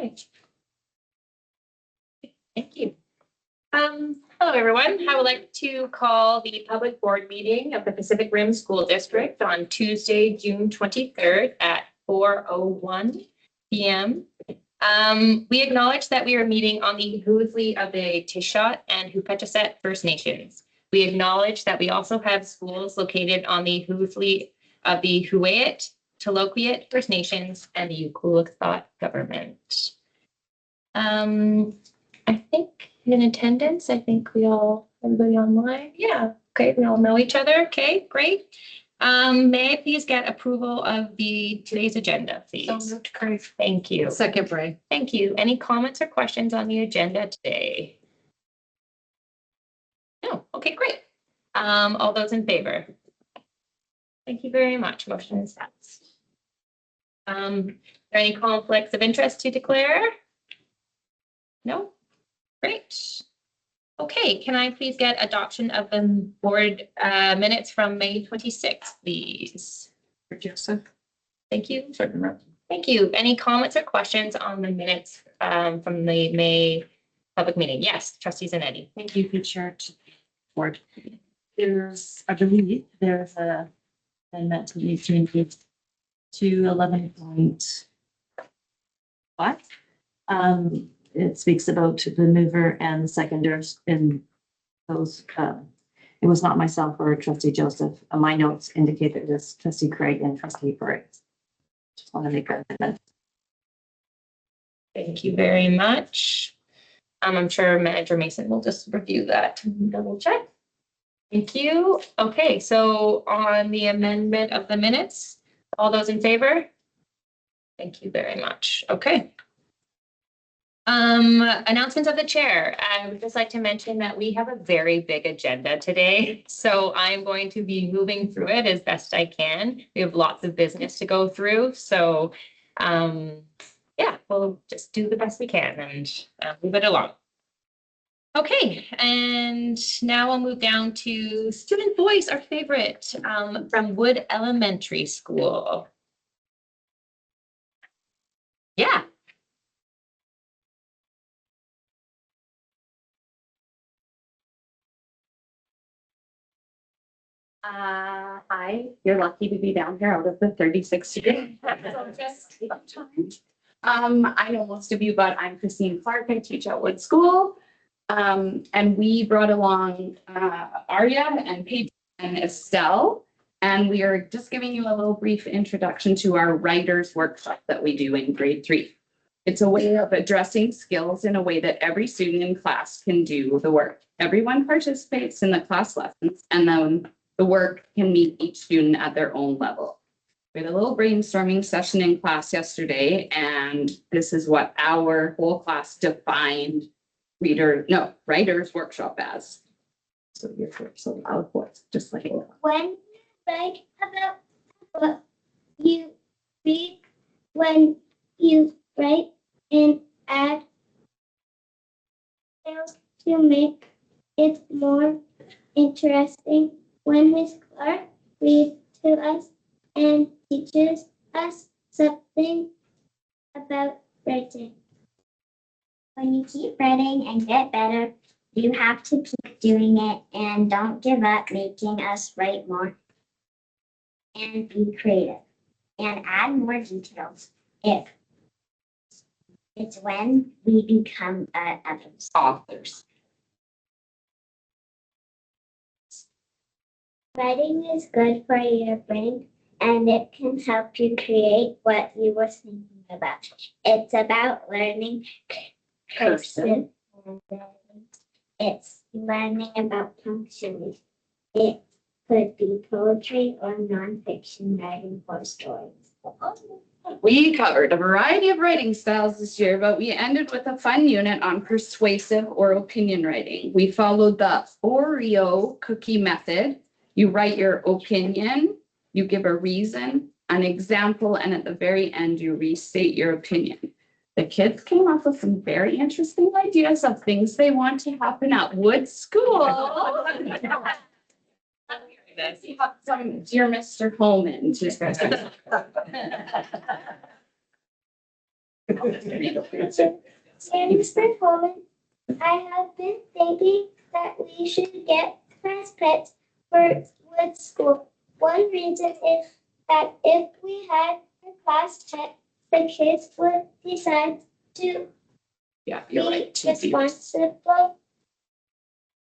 Okay. Thank you. Hello, everyone. I would like to call the public board meeting of the Pacific Rim School District on Tuesday, June 23rd at 4:01 p.m. We acknowledge that we are meeting on the Hu'utli of the Tishot and Hupetchet First Nations. We acknowledge that we also have schools located on the Hu'utli of the Huayet, Taloquiet First Nations, and the Ukulukthot government. I think in attendance, I think everybody online. Yeah. Okay. We all know each other. Okay, great. May I please get approval of today's agenda, please? So moved, Craig. Thank you. Second, Bray. Thank you. Any comments or questions on the agenda today? No. Okay, great. All those in favor? Thank you very much. Motion is passed. Are there any conflicts of interest to declare? No? Great. Okay, can I please get adoption of the board minutes from May 26th, please? Joseph. Thank you. Thank you. Any comments or questions on the minutes from the May public meeting? Yes, trustee Zanetti. Thank you, Chair. Board. I believe there's a amendment to the changes to 11.5. It speaks about the mover and the seconders in those. It was not myself or trustee Joseph. My notes indicate that it was trustee Craig and trustee Bray. Just want to make a amendment. Thank you very much. I'm sure Manager Mason will just review that and double check. Thank you. Okay, so on the amendment of the minutes, all those in favor? Thank you very much. Okay. Announcements of the chair. I would just like to mention that we have a very big agenda today. So I'm going to be moving through it as best I can. We have lots of business to go through. So yeah, we'll just do the best we can and move it along. Okay, and now we'll move down to student voice, our favorite, from Wood Elementary School. Yeah. Hi, you're lucky to be down here out of the 36 degree. So just take time. I know most of you, but I'm Christine Clark. I teach at Wood School. And we brought along Arya and Paige and Estelle. And we are just giving you a little brief introduction to our writers workshop that we do in grade 3. It's a way of addressing skills in a way that every student in class can do the work. Everyone participates in the class lessons, and then the work can meet each student at their own level. We had a little brainstorming session in class yesterday, and this is what our whole class defined writers workshop as. So you're so loud voice, just like when you write about what you read, when you write and add details to make it more interesting. When Miss Clark reads to us and teaches us something about writing. When you keep writing and get better, you have to keep doing it and don't give up making us write more. And be creative and add more details. It's when we become authors. Writing is good for your brain and it can help you create what you were thinking about. It's about learning cursive. It's learning about punctuation. It could be poetry or nonfiction writing for stories. We covered a variety of writing styles this year, but we ended with a fun unit on persuasive or opinion writing. We followed the Oreo cookie method. You write your opinion, you give a reason, an example, and at the very end, you restate your opinion. The kids came up with some very interesting ideas of things they want to happen at Wood School. You have some Dear Mr. Holman. Mr. Coleman, I have been thinking that we should get class pets for Wood School. One reason is that if we had a class pet, the kids would decide to Yeah, be responsible.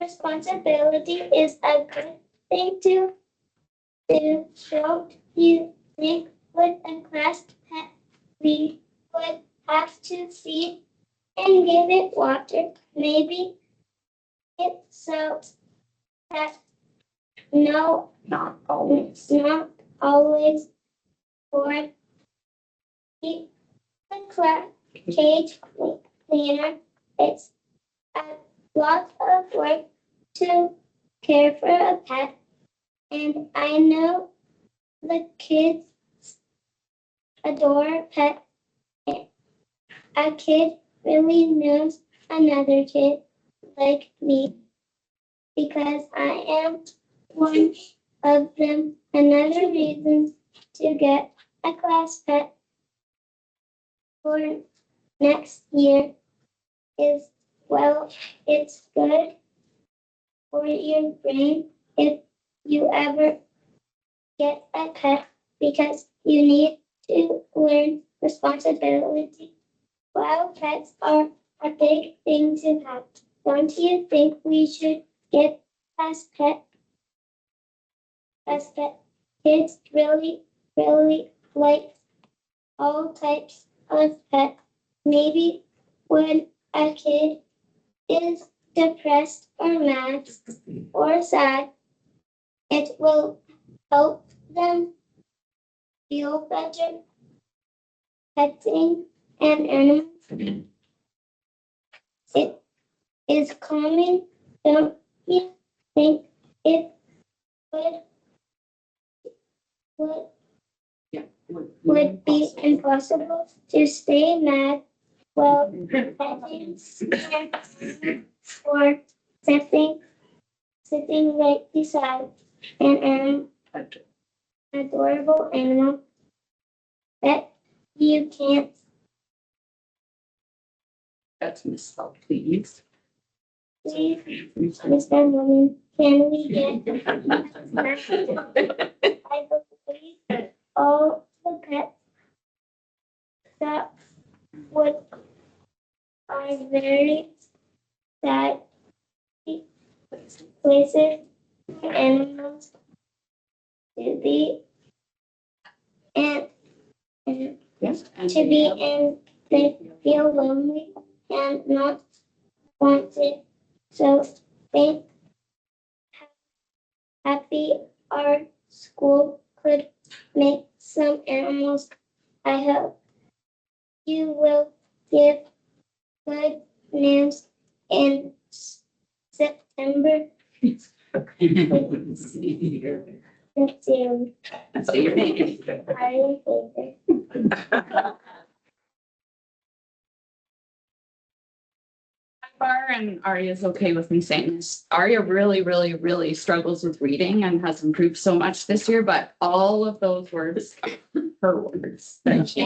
Responsibility is a good thing to do. Don't you think with a class pet we would have to feed and give it water? Maybe it's so that no, Not always. not always for keep the cage cleaner. It's a lot of work to care for a pet, and I know the kids adore pet. A kid really knows another kid like me because I am one of them. Another reason to get a class pet for next year is, well, it's good for your brain if you ever get a pet because you need to learn responsibility. Wild pets are a big thing to have. Don't you think we should get as pet? As pet kids really like all types of pets. Maybe when a kid is depressed or mad or sad, it will help them feel better. Petting an animal, it is calming. Don't you think it would would, Yeah. would be impossible to stay mad while petting or sitting right beside an adorable animal that you can't That's misspelled, please. see. Mr. Woman, can we get I believe that all the pets that would are very sad places for animals to be and, and Yes. to be and they feel lonely and not wanted. So think happy our school could make some animals. I hope you will give good news in September. Sincerely, Say your name. Harry Hager. Bar and Arya's okay with me saying this. Arya really struggles with reading and has improved so much this year, but all of those words are her words. that she-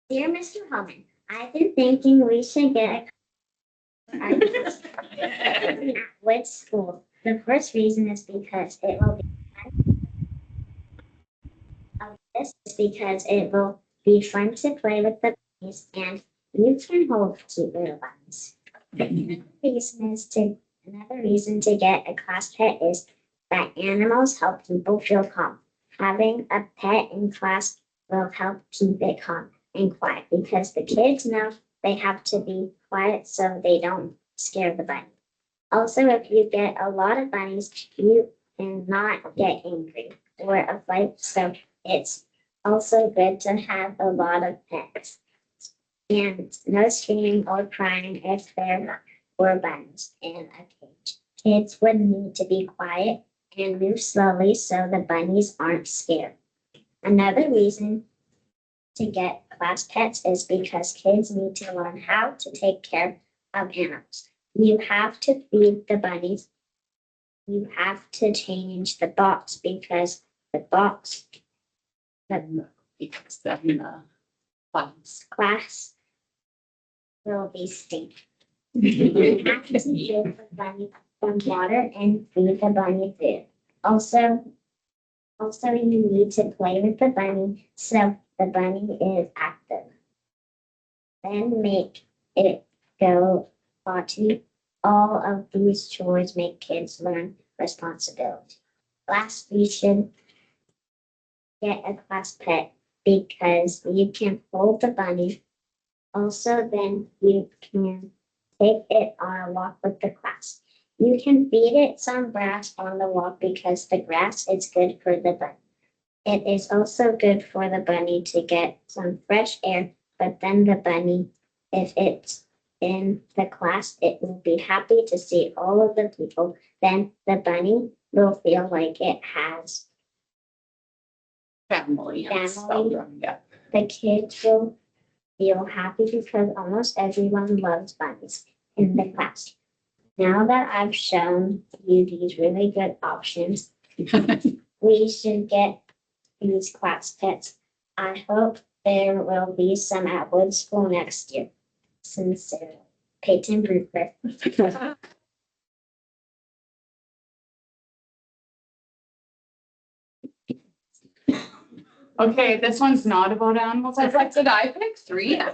Dear Mr. Holman, I've been thinking we should get a Wood School. The first reason is because it will be this is because it will be fun to play with the bunnies and you can hold cute little bunnies. Another reason to get a class pet is that animals help people feel calm. Having a pet in class will help keep it calm and quiet because the kids know they have to be quiet so they don't scare the bunny. Also, if you get a lot of bunnies, you cannot get angry or a fight, so it's also good to have a lot of pets. And no screaming or crying if there were bunnies in a cage. Kids would need to be quiet and move slowly so the bunnies aren't scared. Another reason to get class pets is because kids need to learn how to take care of animals. You have to feed the bunnies you have to change the box because the box, the Because then funds. glass will be stinky. You have to give the bunny some water and feed the bunny food. Also, you need to play with the bunny so the bunny is active. Then make it go potty. All of these chores make kids learn responsibility. Last, we should get a class pet because you can hold the bunny. Also, then you can take it on a walk with the class. You can feed it some grass on the walk because the grass is good for the bunny. It is also good for the bunny to get some fresh air, but then the bunny, if it's in the class, it will be happy to see all of the people. Then the bunny will feel like it has Family and stuff. Yeah. the kids will feel happy because almost everyone loves bunnies in the class. Now that I've shown you these really good options, we should get these class pets. I hope there will be some at Wood School next year. Sincerely, Peyton Rupert. Okay, this one's not about animals. I was like, did I pick 3? I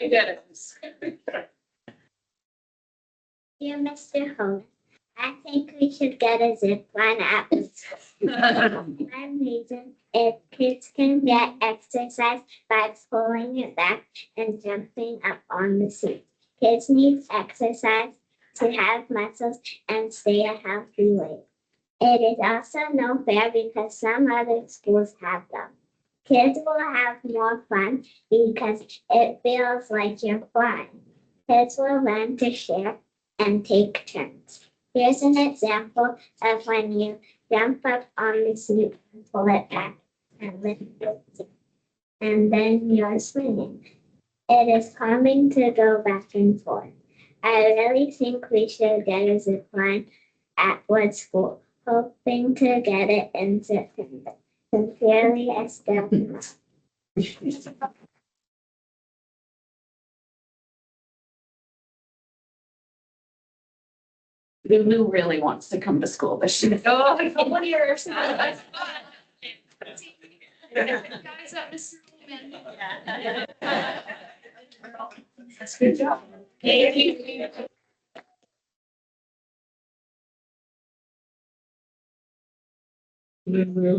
did it. Dear Mr. Holmes, I think we should get a zip line at the school. One reason is kids can get exercise by pulling it back and jumping up on the seat. Kids need exercise to have muscles and stay a healthy weight. It is also no fair because some other schools have them. Kids will have more fun because it feels like you're flying. Kids will learn to share and take turns. Here's an example of when you jump up on the seat and pull it back and lift it, and then you're swinging. It is calming to go back and forth. I really think we should get a zip line at Wood School, hoping to get it in September. Sincerely, Estelle. Lulu really wants to come to school this year. Oh, 1 year or so. That's fun. Guys up, Mr. Holman. That's a good job. Thank you.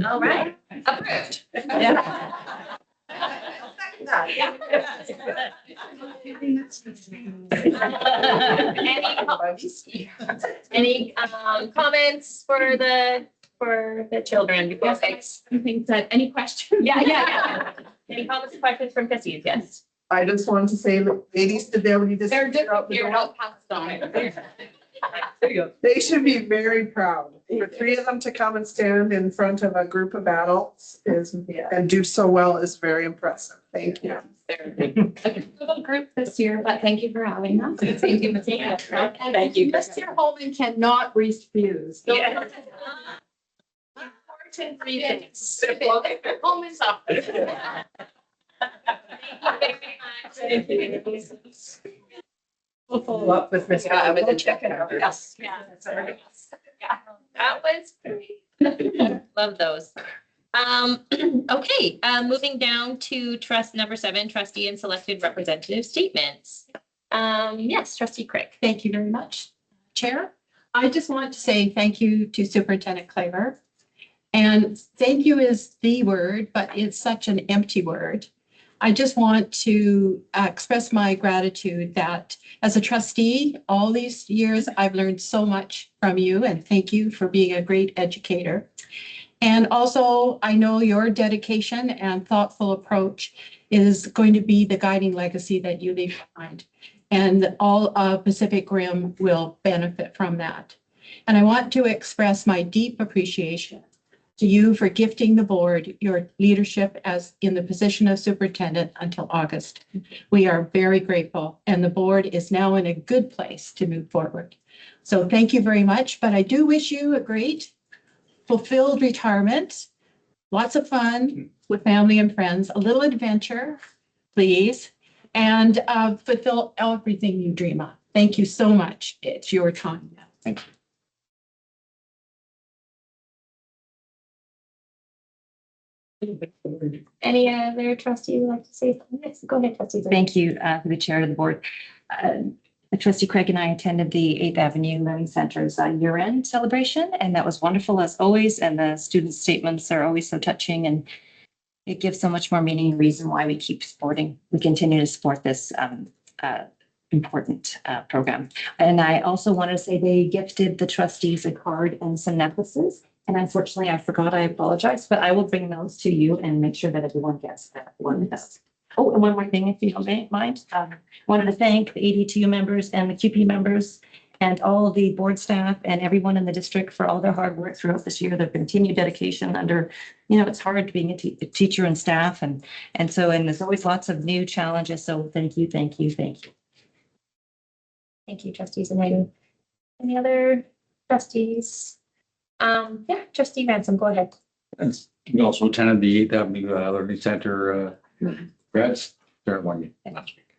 All right, approved. Any comments for the children before thanks? Something said, any questions? Yeah. Any comments, or questions from trustees? Yes. I just want to say, ladies, to be able to just. They're different here, I'll pass it on. There you go. They should be very proud. For 3 of them to come and stand in front of a group of adults and do so well is very impressive. Thank you. They're a little group this year, but thank you for having us. Thank you, Matina. Thank you. Mr. Holman cannot refuse. Yeah. Important reasons. Holman's up. Thank you very much. We'll follow up with Ms. Yeah, We'll check it out. Yes. Yeah. That was great. Love those. Okay, moving down to number 7, trustee and selected representative statements. Yes, trustee Crick. Thank you very much, Chair. I just want to say thank you to Superintendent Claver. And thank you is the word, but it's such an empty word. I just want to express my gratitude that as a trustee, all these years, I've learned so much from you, and thank you for being a great educator. And also, I know your dedication and thoughtful approach is going to be the guiding legacy that you leave behind. And all of Pacific Rim will benefit from that. And I want to express my deep appreciation to you for gifting the board your leadership as in the position of superintendent until August. We are very grateful, and the board is now in a good place to move forward. So thank you very much, but I do wish you a great fulfilled retirement, lots of fun with family and friends, a little adventure, please, and fulfill everything you dream of. Thank you so much. It's your time now. Thank you. Any other trustee would like to say something? Yes, go ahead, trustee. Thank you for the chair of the board. Trustee Craig and I attended the 8th Avenue Learning Center's year-end celebration, and that was wonderful as always. And the student statements are always so touching, and it gives so much more meaning and reason why we continue to support this important program. And I also want to say they gifted the trustees a card and some necklaces. And unfortunately, I forgot, I apologize, but I will bring those to you and make sure that everyone gets that one. Oh, and one more thing, if you don't mind. Wanted to thank the ADTU members and the QP members and all of the board staff and everyone in the district for all their hard work throughout this year, their continued dedication under, it's hard being a teacher and staff. And there's always lots of new challenges. So thank you, thank you, thank you. Thank you, trustees. And any other trustees? Yeah, trustee Ransom, go ahead. We also attended the 8th Avenue Learning Center grads ceremony last week.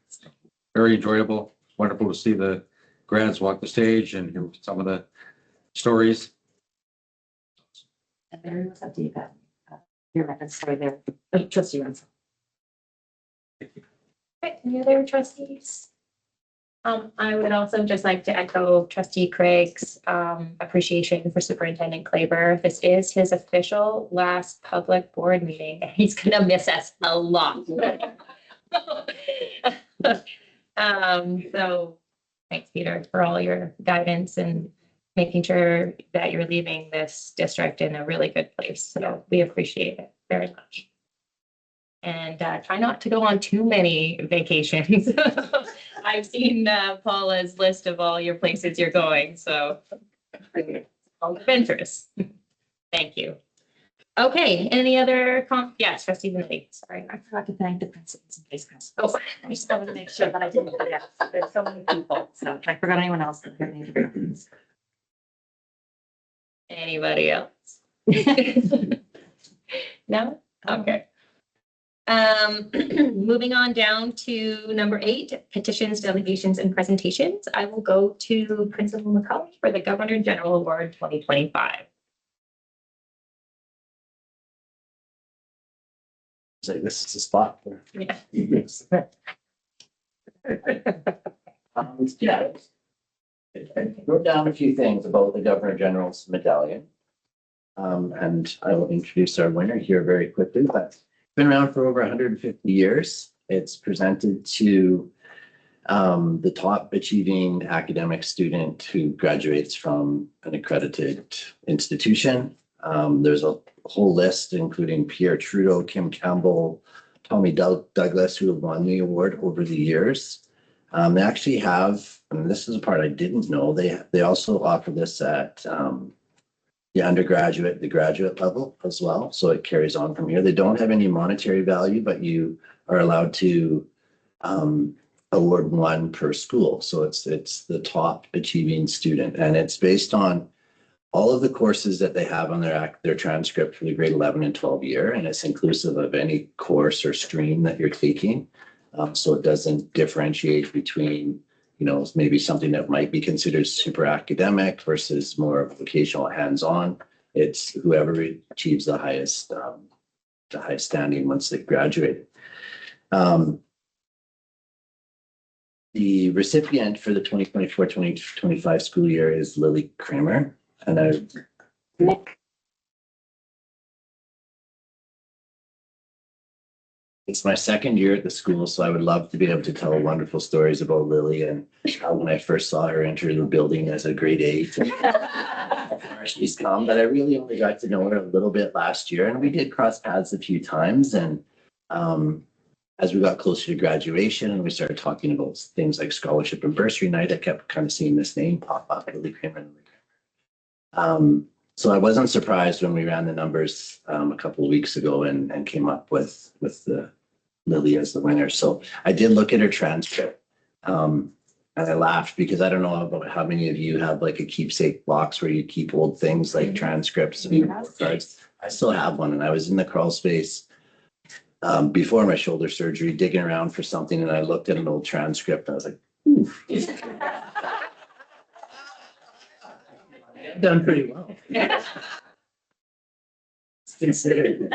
Very enjoyable. Wonderful to see the grads walk the stage and hear some of the stories. And there was update that. Your reference, sorry there. Trustee Ransom. Okay, any other trustees? I would also just like to echo trustee Craig's appreciation for Superintendent Claver. This is his official last public board meeting. He's gonna miss us a lot. So thanks, Peter, for all your guidance and making sure that you're leaving this district in a really good place. So we appreciate it very much. And try not to go on too many vacations. I've seen Paula's list of all your places you're going, so all adventurous. Thank you. Okay, any other yes, trustee Lindsay, sorry. I forgot to thank the principals and vice principals. Oh, I just wanted to make sure that I didn't forget. There's so many people. So if I forgot anyone else, then I need to. anybody else? No? Okay. Moving on down to number 8, petitions, delegations, and presentations. I will go to Principal McCullough for the Governor General Award 2025. So this is the spot. Yeah. Yeah. I wrote down a few things about the Governor General's medallion. And I will introduce our winner here very quickly, but it's been around for over 150 years. It's presented to the top achieving academic student who graduates from an accredited institution. There's a whole list, including Pierre Trudeau, Kim Campbell, Tommy Douglas, who have won the award over the years. They actually have, and this is a part I didn't know, they also offer this at the undergraduate, the graduate level as well. So it carries on from here. They don't have any monetary value, but you are allowed to award one per school. So it's the top achieving student, and it's based on all of the courses that they have on their transcript for the grade 11 and 12 year, and it's inclusive of any course or stream that you're taking. So it doesn't differentiate between, maybe something that might be considered super academic versus more vocational hands-on. It's whoever achieves the highest standing once they graduate. The recipient for the 2024-2025 school year is Lily Kramer. And it's my second year at the school, so I would love to be able to tell wonderful stories about Lily and how when I first saw her enter the building as a grade 8. She's come, but I really only got to know her a little bit last year, and we did cross paths a few times. And as we got closer to graduation and we started talking about things like scholarship and bursary night, I kept kind of seeing this name pop up, Lily Kramer. So I wasn't surprised when we ran the numbers a couple of weeks ago and came up with the Lily as the winner. So I did look at her transcript. And I laughed because I don't know about how many of you have like a keepsake box where you keep old things like transcripts and report cards. I still have one, and I was in the crawl space before my shoulder surgery, digging around for something, and I looked at an old transcript and I was like, ooh. Done pretty well. Considered.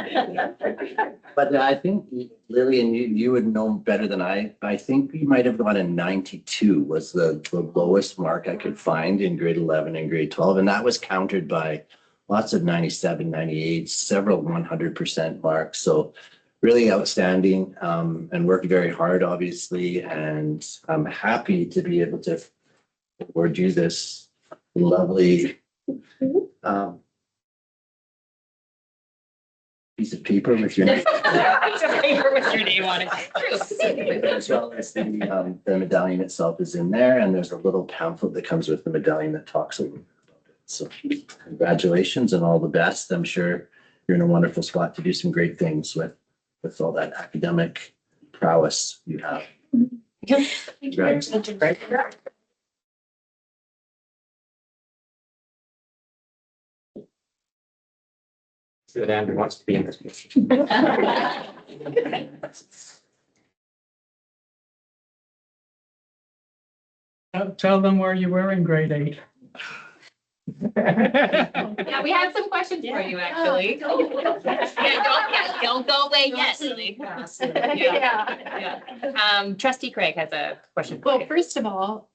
But I think Lillian, you would know better than I think we might have got a 92 was the lowest mark I could find in grade 11 and grade 12. And that was countered by lots of 97, 98, several 100% marks. So really outstanding, and worked very hard, obviously. And I'm happy to be able to award you this lovely piece of paper with your name. Piece of paper with your name on it. As well as the medallion itself is in there, and there's a little pamphlet that comes with the medallion that talks a little bit about it. So congratulations and all the best. I'm sure you're in a wonderful spot to do some great things with all that academic prowess you have. Congrats. That Andrew wants to be in this meeting. Tell them where you were in grade 8. Yeah, we have some questions for you, actually. Don't go away yet, Lily. Yeah. Trustee Craig has a question. for Well, you. first of all,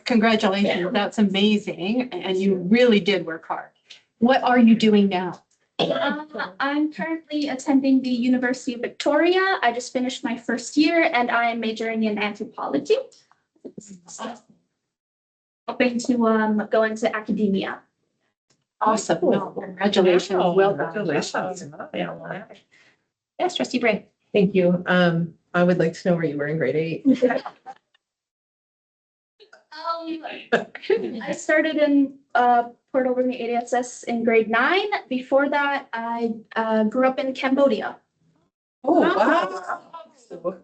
congratulations. That's amazing. And you really did work hard. What are you doing now? I'm currently attending the University of Victoria. I just finished my first year and I am majoring in anthropology. Hoping to go into academia. Awesome. Well, congratulations. Well done. Congratulations. Yes, Trustee Bray. Thank you. I would like to know where you were in grade 8. I started in Port Alberni ADSS in grade 9. Before that, I grew up in Cambodia. Oh, wow.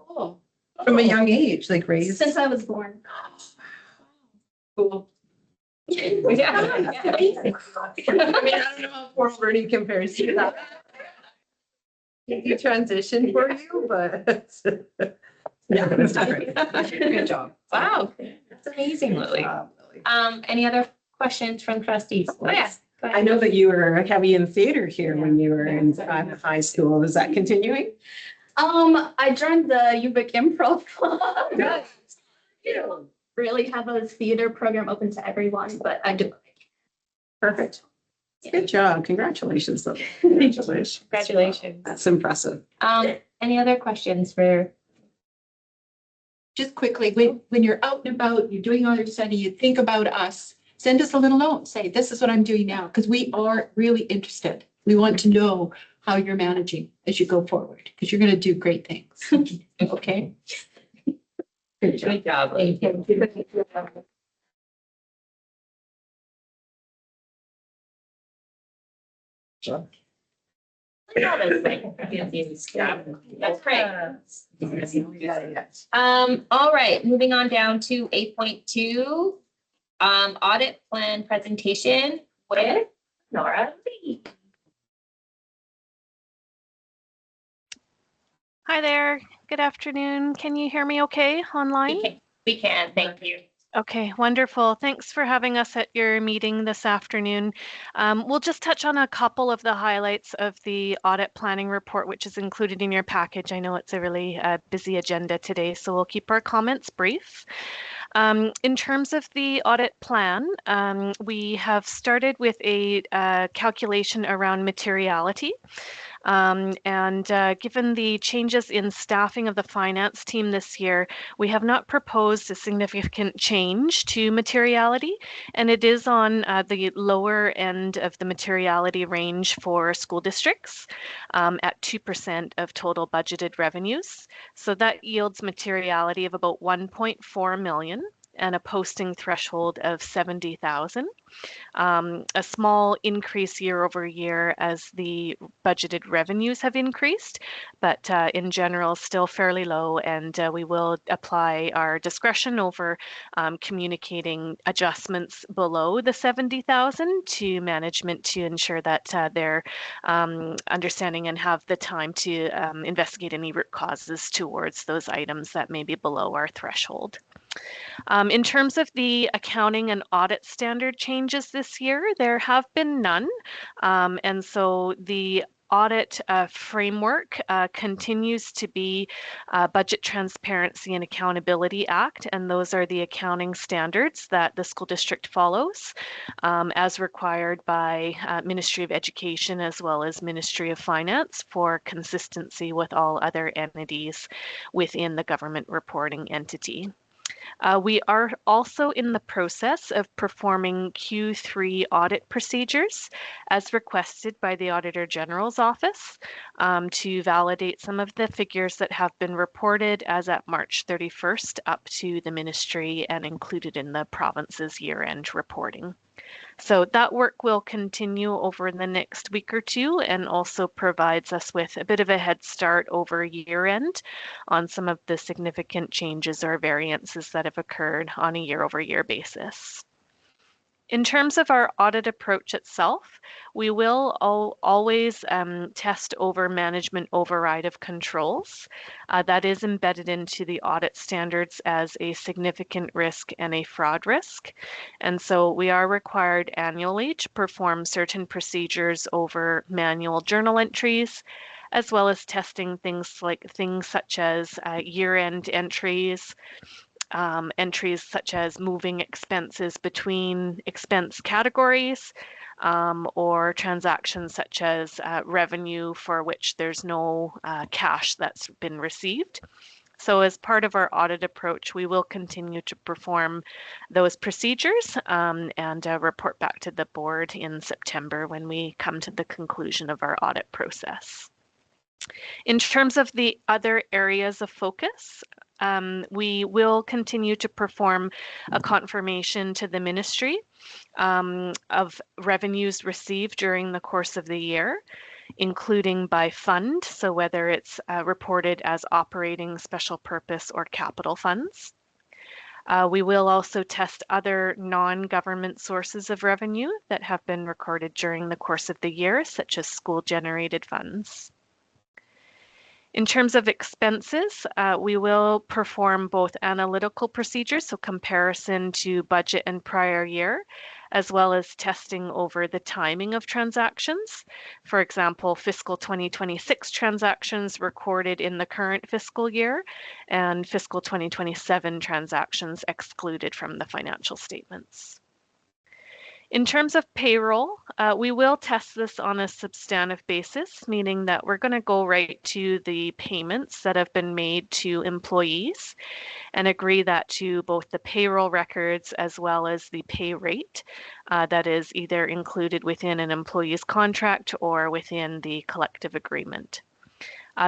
Cool. From a young age, like raised. Since I was born. Cool. Yeah. I mean, I don't know how Fort Alberni compares to that. Easy transition for you, but yeah, it's different. Good job. Wow, that's amazing, Lily. Any other questions from trustees? Oh, yeah. Go I ahead. know that you were heavy in theater here when you were in high school. Is that continuing? I joined the UVic Improv Club. You know, really have a theater program open to everyone, but I do. Perfect. Good job. Congratulations. though. Congratulations. That's impressive. Any other questions for? Just quickly, when you're out and about, you're doing all your study, you think about us, send us a little note, say, this is what I'm doing now, because we are really interested. We want to know how you're managing as you go forward, because you're going to do great things. Okay? Good job. Thank you. Look at all those things. That's great. All right, moving on down to 8.2, audit plan presentation with Nora Lee. Hi there. Good afternoon. Can you hear me okay online? We can, thank you. Okay, wonderful. Thanks for having us at your meeting this afternoon. We'll just touch on a couple of the highlights of the audit planning report, which is included in your package. I know it's a really busy agenda today, so we'll keep our comments brief. In terms of the audit plan, we have started with a calculation around materiality. Given the changes in staffing of the finance team this year, we have not proposed a significant change to materiality, and it is on the lower end of the materiality range for school districts at 2% of total budgeted revenues. So that yields materiality of about 1.4 million. and a posting threshold of 70,000. A small increase year over year as the budgeted revenues have increased, but in general still fairly low, and we will apply our discretion over communicating adjustments below the 70,000 to management to ensure that they're understanding and have the time to investigate any root causes towards those items that may be below our threshold. In terms of the accounting and audit standard changes this year, there have been none. And so the audit framework continues to be Budget Transparency and Accountability Act, and those are the accounting standards that the school district follows as required by Ministry of Education as well as Ministry of Finance for consistency with all other entities within the government reporting entity. We are also in the process of performing Q3 audit procedures as requested by the Auditor General's Office to validate some of the figures that have been reported as at March 31st up to the ministry and included in the province's year-end reporting. So that work will continue over the next week or two and also provides us with a bit of a head start over year end on some of the significant changes or variances that have occurred on a year over year basis. In terms of our audit approach itself, we will always test over management override of controls. That is embedded into the audit standards as a significant risk and a fraud risk. And so we are required annually to perform certain procedures over manual journal entries, as well as testing things such as year-end entries, entries such as moving expenses between expense categories, or transactions such as revenue for which there's no cash that's been received. So as part of our audit approach, we will continue to perform those procedures and report back to the board in September when we come to the conclusion of our audit process. In terms of the other areas of focus, we will continue to perform a confirmation to the ministry of revenues received during the course of the year, including by fund, so whether it's reported as operating, special purpose, or capital funds. We will also test other non-government sources of revenue that have been recorded during the course of the year, such as school-generated funds. In terms of expenses, we will perform both analytical procedures, so comparison to budget and prior year, as well as testing over the timing of transactions. For example, fiscal 2026 transactions recorded in the current fiscal year and fiscal 2027 transactions excluded from the financial statements. In terms of payroll, we will test this on a substantive basis, meaning that we're going to go right to the payments that have been made to employees and agree that to both the payroll records as well as the pay rate that is either included within an employee's contract or within the collective agreement.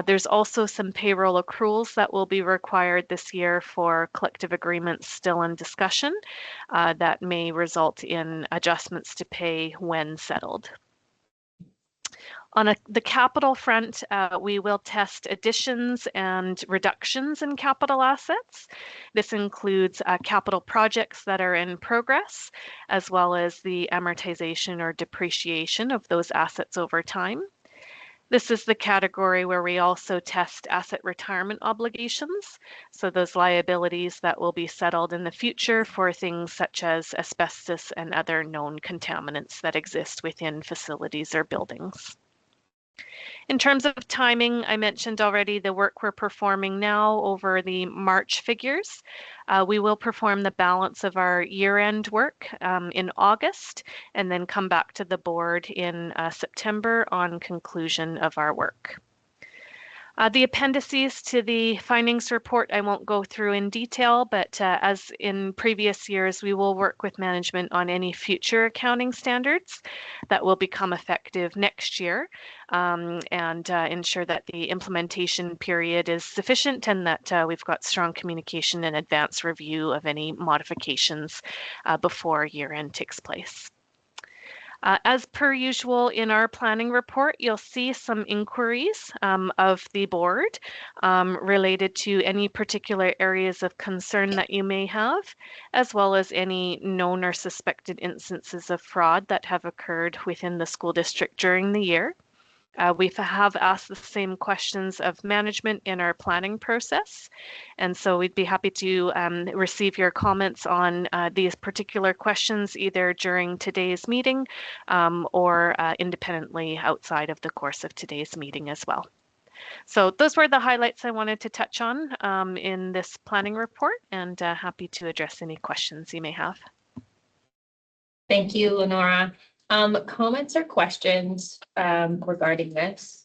There's also some payroll accruals that will be required this year for collective agreements still in discussion that may result in adjustments to pay when settled. On the capital front, we will test additions and reductions in capital assets. This includes capital projects that are in progress, as well as the amortization or depreciation of those assets over time. This is the category where we also test asset retirement obligations, so those liabilities that will be settled in the future for things such as asbestos and other known contaminants that exist within facilities or buildings. In terms of timing, I mentioned already the work we're performing now over the March figures. We will perform the balance of our year-end work in August and then come back to the board in September on conclusion of our work. The appendices to the findings report, I won't go through in detail, but as in previous years, we will work with management on any future accounting standards that will become effective next year, and ensure that the implementation period is sufficient and that we've got strong communication and advance review of any modifications before year end takes place. As per usual in our planning report, you'll see some inquiries of the board related to any particular areas of concern that you may have, as well as any known or suspected instances of fraud that have occurred within the school district during the year. We have asked the same questions of management in our planning process. And so we'd be happy to receive your comments on these particular questions either during today's meeting or independently outside of the course of today's meeting as well. So those were the highlights I wanted to touch on in this planning report, and happy to address any questions you may have. Thank you, Lenora. Comments or questions regarding this?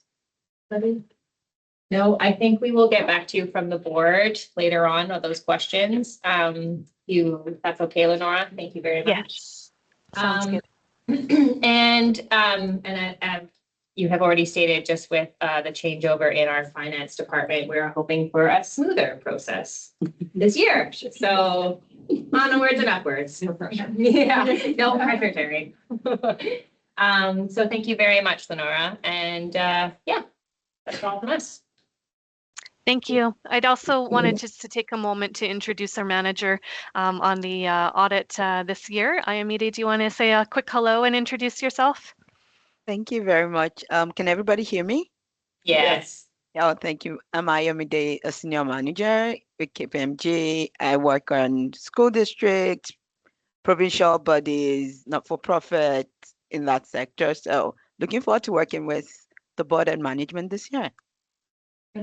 No, I think we will get back to you from the board later on those questions. That's okay, Lenora? Thank you very much. Yes, sounds good. And you have already stated just with the changeover in our finance department, we're hoping for a smoother process this year. So onwards and upwards. Yeah, no pressure, Terry. So thank you very much, Lenora. And yeah, that's all from us. Thank you. I'd also wanted just to take a moment to introduce our manager on the audit this year. Ayomide, do you want to say a quick hello and introduce yourself? Thank you very much. Can everybody hear me? Yes. Oh, thank you. I'm Ayomide, a senior manager with KPMG. I work on school districts, provincial bodies, not-for-profit in that sector. So looking forward to working with the board and management this year.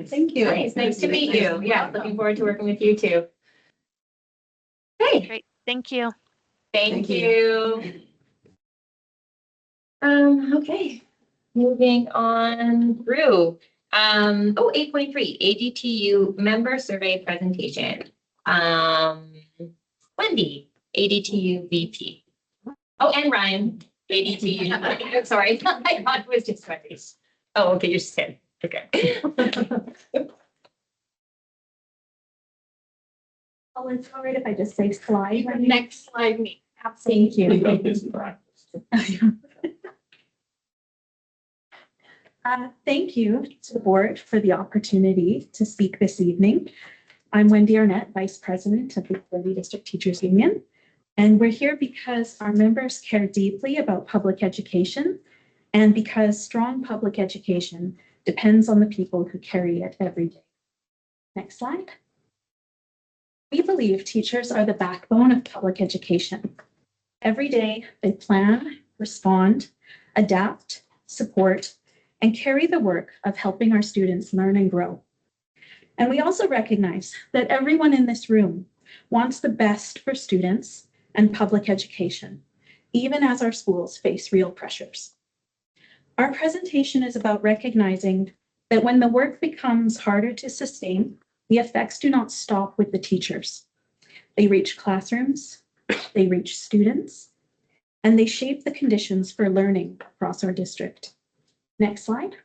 Thank you. Nice to meet you. Yeah, looking forward to working with you too. Okay. Great. Thank you. Thank you. Okay, moving on through. 8.3 ADTU member survey presentation. Wendy, ADTU VP. Oh, and Ryan, ADTU. Sorry, I thought it was just Wendy. Oh, okay, you're just kidding. Okay. I'll forward if I just say slide. Next slide, me. Thank you. Thank you to the board for the opportunity to speak this evening. I'm Wendy Arnett, Vice President of the Burnaby District Teachers Union, and we're here because our members care deeply about public education and because strong public education depends on the people who carry it every day. Next slide. We believe teachers are the backbone of public education. Every day, they plan, respond, adapt, support, and carry the work of helping our students learn and grow. And we also recognize that everyone in this room wants the best for students and public education, even as our schools face real pressures. Our presentation is about recognizing that when the work becomes harder to sustain, the effects do not stop with the teachers. They reach classrooms, they reach students, and they shape the conditions for learning across our district. Next slide.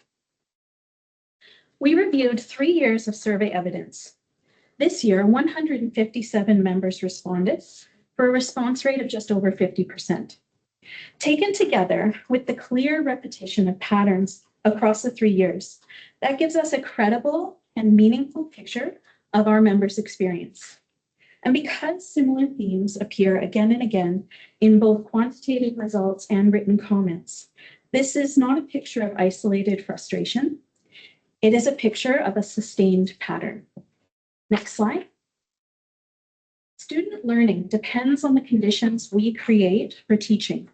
We reviewed 3 years of survey evidence. This year, 157 members responded for a response rate of just over 50%. Taken together with the clear repetition of patterns across the 3 years, that gives us a credible and meaningful picture of our members' experience. And because similar themes appear again and again in both quantitative results and written comments, this is not a picture of isolated frustration. It is a picture of a sustained pattern. Next slide. Student learning depends on the conditions we create for teaching.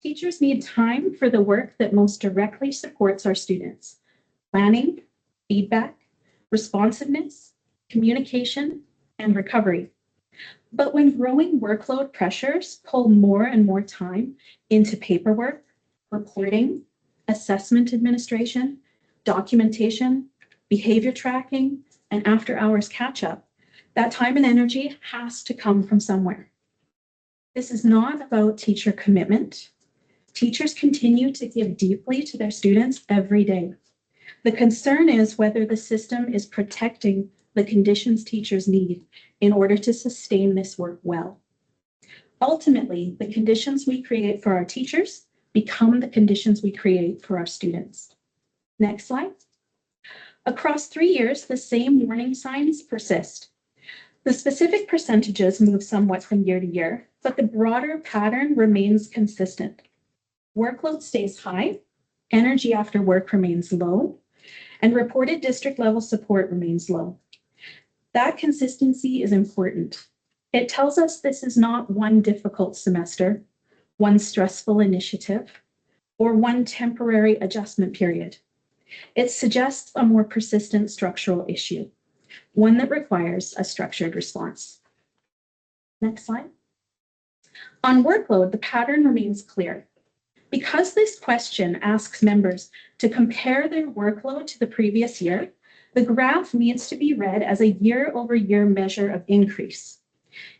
Teachers need time for the work that most directly supports our students: planning, feedback, responsiveness, communication, and recovery. But when growing workload pressures pull more and more time into paperwork, reporting, assessment administration, documentation, behavior tracking, and after-hours catch-up, that time and energy has to come from somewhere. This is not about teacher commitment. Teachers continue to give deeply to their students every day. The concern is whether the system is protecting the conditions teachers need in order to sustain this work well. Ultimately, the conditions we create for our teachers become the conditions we create for our students. Next slide. Across 3 years, the same warning signs persist. The specific percentages move somewhat from year to year, but the broader pattern remains consistent. Workload stays high, energy after work remains low, and reported district-level support remains low. That consistency is important. It tells us this is not one difficult semester, one stressful initiative, or one temporary adjustment period. It suggests a more persistent structural issue, one that requires a structured response. Next slide. On workload, the pattern remains clear. Because this question asks members to compare their workload to the previous year, the graph needs to be read as a year-over-year measure of increase.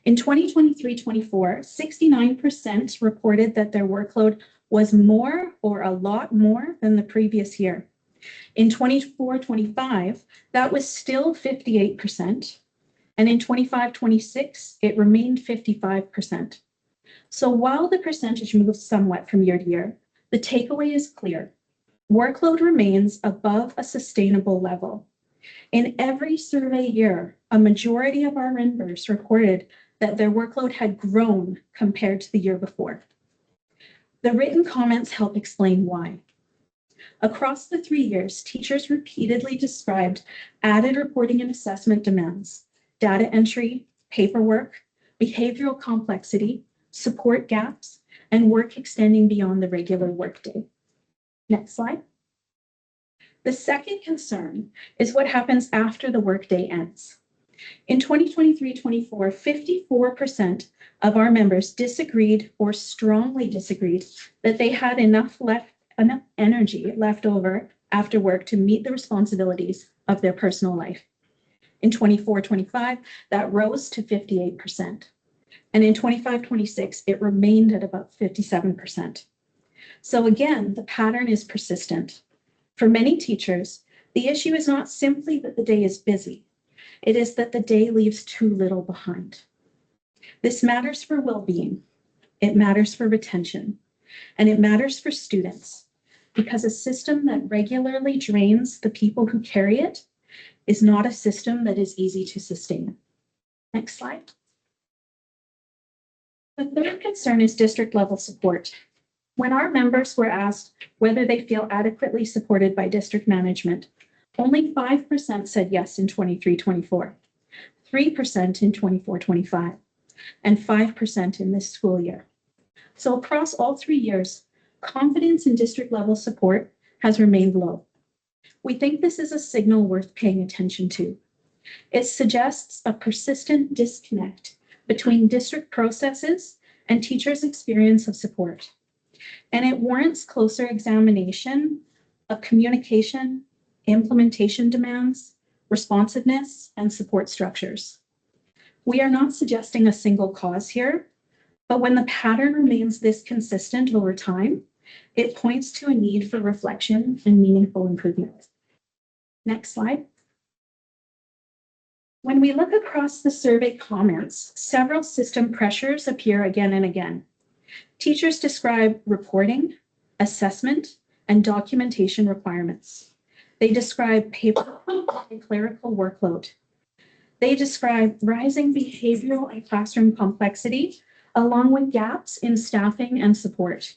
In 2023-24, 69% reported that their workload was more or a lot more than the previous year. In 24-25, that was still 58%, and in 25-26, it remained 55%. So while the percentage moves somewhat from year to year, the takeaway is clear. Workload remains above a sustainable level. In every survey year, a majority of our members reported that their workload had grown compared to the year before. The written comments help explain why. Across the 3 years, teachers repeatedly described added reporting and assessment demands, data entry, paperwork, behavioral complexity, support gaps, and work extending beyond the regular workday. Next slide. The second concern is what happens after the workday ends. In 2023-24, 54% of our members disagreed or strongly disagreed that they had enough energy left over after work to meet the responsibilities of their personal life. In 24-25, that rose to 58%. And in 25-26, it remained at about 57%. So again, the pattern is persistent. For many teachers, the issue is not simply that the day is busy. It is that the day leaves too little behind. This matters for well-being. It matters for retention. And it matters for students, because a system that regularly drains the people who carry it is not a system that is easy to sustain. Next slide. The third concern is district level support. When our members were asked whether they feel adequately supported by district management, only 5% said yes in 23-24, 3% in 24-25, and 5% in this school year. So across all 3 years, confidence in district level support has remained low. We think this is a signal worth paying attention to. It suggests a persistent disconnect between district processes and teachers' experience of support. And it warrants closer examination of communication, implementation demands, responsiveness, and support structures. We are not suggesting a single cause here, but when the pattern remains this consistent over time, it points to a need for reflection and meaningful improvement. Next slide. When we look across the survey comments, several system pressures appear again and again. Teachers describe reporting, assessment, and documentation requirements. They describe paper and clerical workload. They describe rising behavioral and classroom complexity, along with gaps in staffing and support.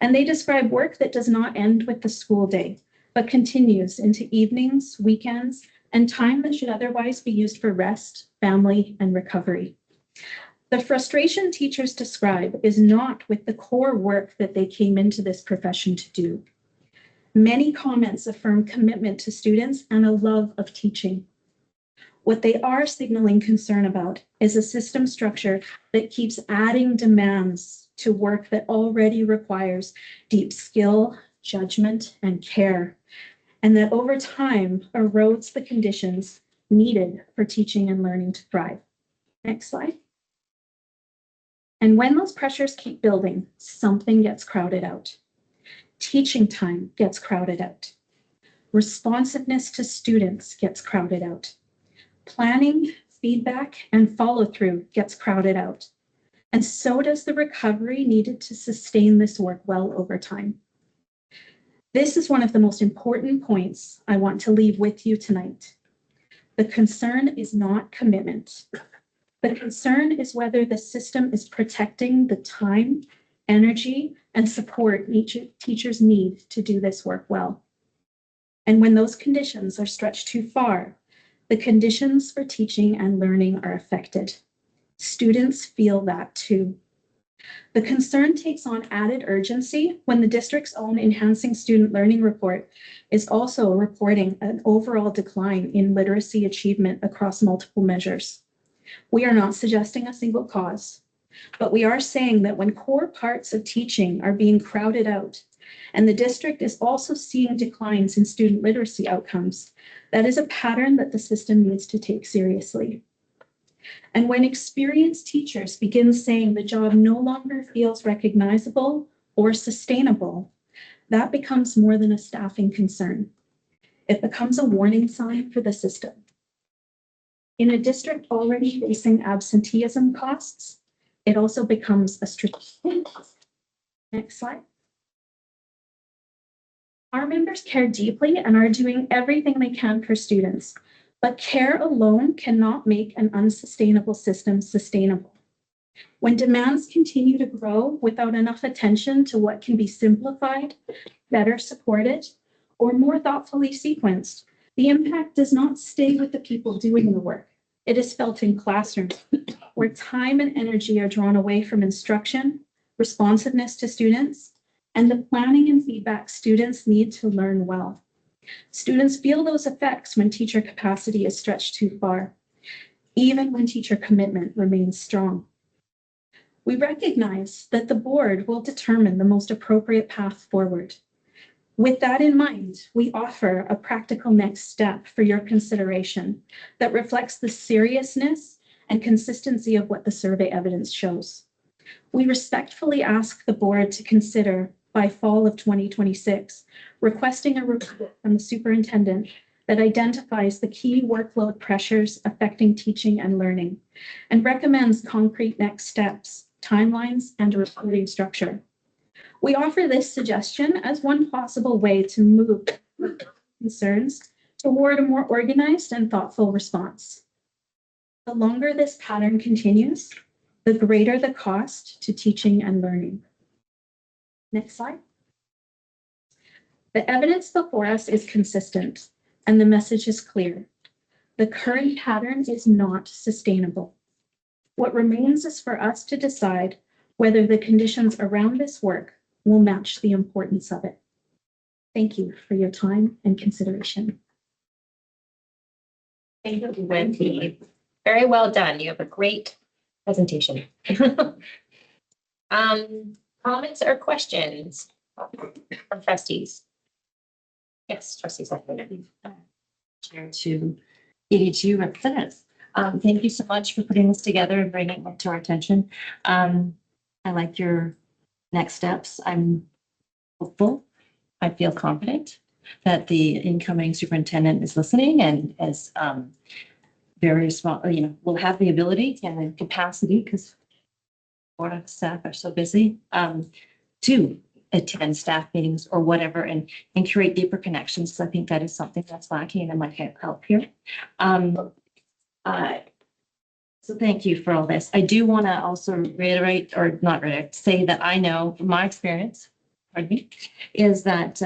And they describe work that does not end with the school day, but continues into evenings, weekends, and time that should otherwise be used for rest, family, and recovery. The frustration teachers describe is not with the core work that they came into this profession to do. Many comments affirm commitment to students and a love of teaching. What they are signaling concern about is a system structure that keeps adding demands to work that already requires deep skill, judgment, and care. and that over time erodes the conditions needed for teaching and learning to thrive. Next slide. And when those pressures keep building, something gets crowded out. Teaching time gets crowded out. Responsiveness to students gets crowded out. Planning, feedback, and follow-through gets crowded out. And so does the recovery needed to sustain this work well over time. This is one of the most important points I want to leave with you tonight. The concern is not commitment. The concern is whether the system is protecting the time, energy, and support teachers need to do this work well. And when those conditions are stretched too far, the conditions for teaching and learning are affected. Students feel that too. The concern takes on added urgency when the district's own Enhancing Student Learning report is also reporting an overall decline in literacy achievement across multiple measures. We are not suggesting a single cause, but we are saying that when core parts of teaching are being crowded out, and the district is also seeing declines in student literacy outcomes, that is a pattern that the system needs to take seriously. And when experienced teachers begin saying the job no longer feels recognizable or sustainable, that becomes more than a staffing concern. It becomes a warning sign for the system. In a district already facing absenteeism costs, it also becomes a strategic. Next slide. Our members care deeply and are doing everything they can for students, but care alone cannot make an unsustainable system sustainable. When demands continue to grow without enough attention to what can be simplified, better supported, or more thoughtfully sequenced, the impact does not stay with the people doing the work. It is felt in classrooms where time and energy are drawn away from instruction, responsiveness to students, and the planning and feedback students need to learn well. Students feel those effects when teacher capacity is stretched too far, even when teacher commitment remains strong. We recognize that the board will determine the most appropriate path forward. With that in mind, we offer a practical next step for your consideration that reflects the seriousness and consistency of what the survey evidence shows. We respectfully ask the board to consider, by fall of 2026, requesting a report from the superintendent that identifies the key workload pressures affecting teaching and learning and recommends concrete next steps, timelines, and a reporting structure. We offer this suggestion as one possible way to move concerns toward a more organized and thoughtful response. The longer this pattern continues, the greater the cost to teaching and learning. Next slide. The evidence before us is consistent, and the message is clear. The current pattern is not sustainable. What remains is for us to decide whether the conditions around this work will match the importance of it. Thank you for your time and consideration. Thank you, Wendy. Very well done. You have a great presentation. Comments or questions from trustees? Yes, trustees. Chair to EDG representatives. Thank you so much for putting this together and bringing it to our attention. I like your next steps. I'm hopeful. I feel confident that the incoming superintendent is listening and is very small, will have the ability and the capacity, because board of staff are so busy, to attend staff meetings or whatever and create deeper connections. So I think that is something that's lacking and that might help here. So thank you for all this. I do want to also reiterate, or not reiterate, say that I know from my experience, pardon me, is that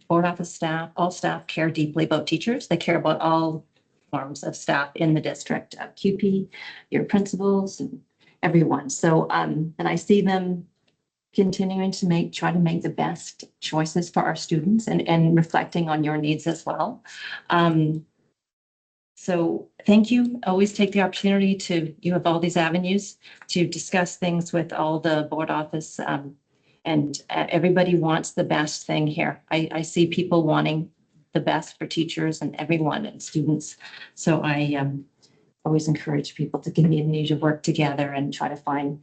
board office staff, all staff care deeply about teachers. They care about all forms of staff in the district, QP, your principals, and everyone. So, and I see them continuing to try to make the best choices for our students and reflecting on your needs as well. So thank you. Always take the opportunity you have all these avenues to discuss things with all the board office, and everybody wants the best thing here. I see people wanting the best for teachers and everyone and students. So I always encourage people to continue to work together and try to find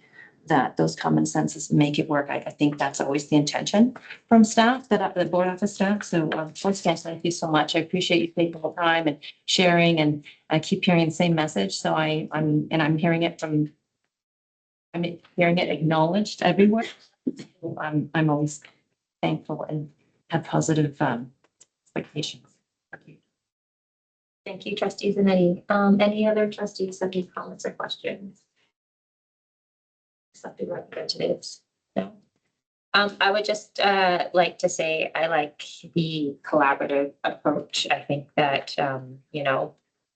those common senses make it work. I think that's always the intention from staff, the board office staff. So once again, thank you so much. I appreciate you taking the time and sharing, and I keep hearing the same message. So I'm hearing it acknowledged everywhere. So I'm always thankful and have positive expectations. Thank you, trustees. And any other trustees have any comments or questions? Something representatives? No. I would just like to say I like the collaborative approach. I think that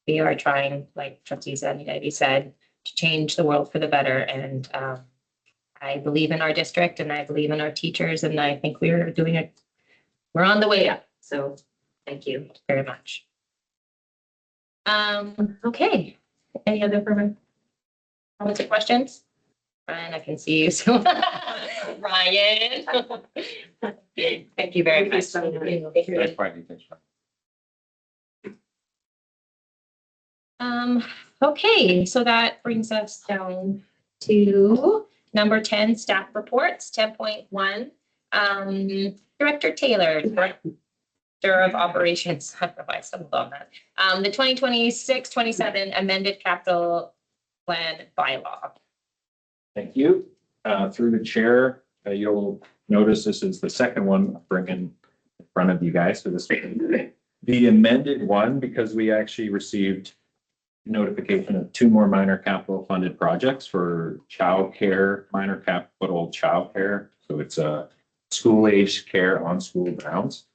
we are trying, like trustees Ivy said, to change the world for the better. And I believe in our district and I believe in our teachers, and I think we're doing it. We're on the way up. So thank you very much. Okay. Any other comments or questions? Ryan, I can see you. So Ryan. Thank you very much. Thanks, Brittany. Thanks, Brian. Okay, so that brings us down to number 10, staff reports, 10.1. Director Taylor, Director of Operations. I don't know why I stumbled on that. The 2026-27 amended capital plan bylaw. Thank you. Through the chair, you'll notice this is the second one bringing in front of you guys. So this is the amended one, because we actually received notification of 2 more minor capital funded projects for childcare, minor capital childcare. So it's a school-aged care on school grounds.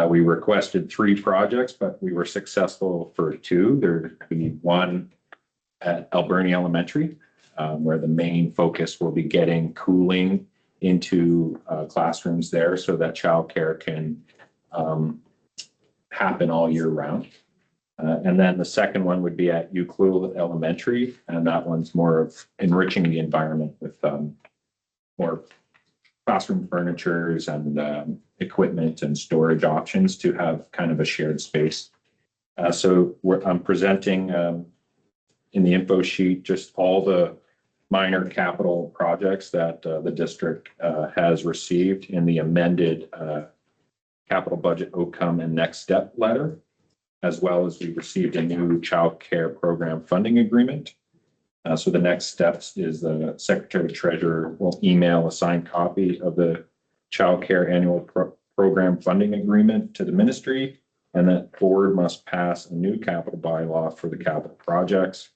We requested 3 projects, but we were successful for 2. There could be one at Alberni Elementary, where the main focus will be getting cooling into classrooms there so that childcare can happen all year round. And then the second one would be at Euclid Elementary, and that one's more of enriching the environment with more classroom furnitures and equipment and storage options to have kind of a shared space. So I'm presenting in the info sheet just all the minor capital projects that the district has received in the amended capital budget outcome and next step letter, as well as we received a new child care program funding agreement. So the next steps is the Secretary Treasurer will email a signed copy of the child care annual program funding agreement to the ministry, and that board must pass a new capital bylaw for the capital projects.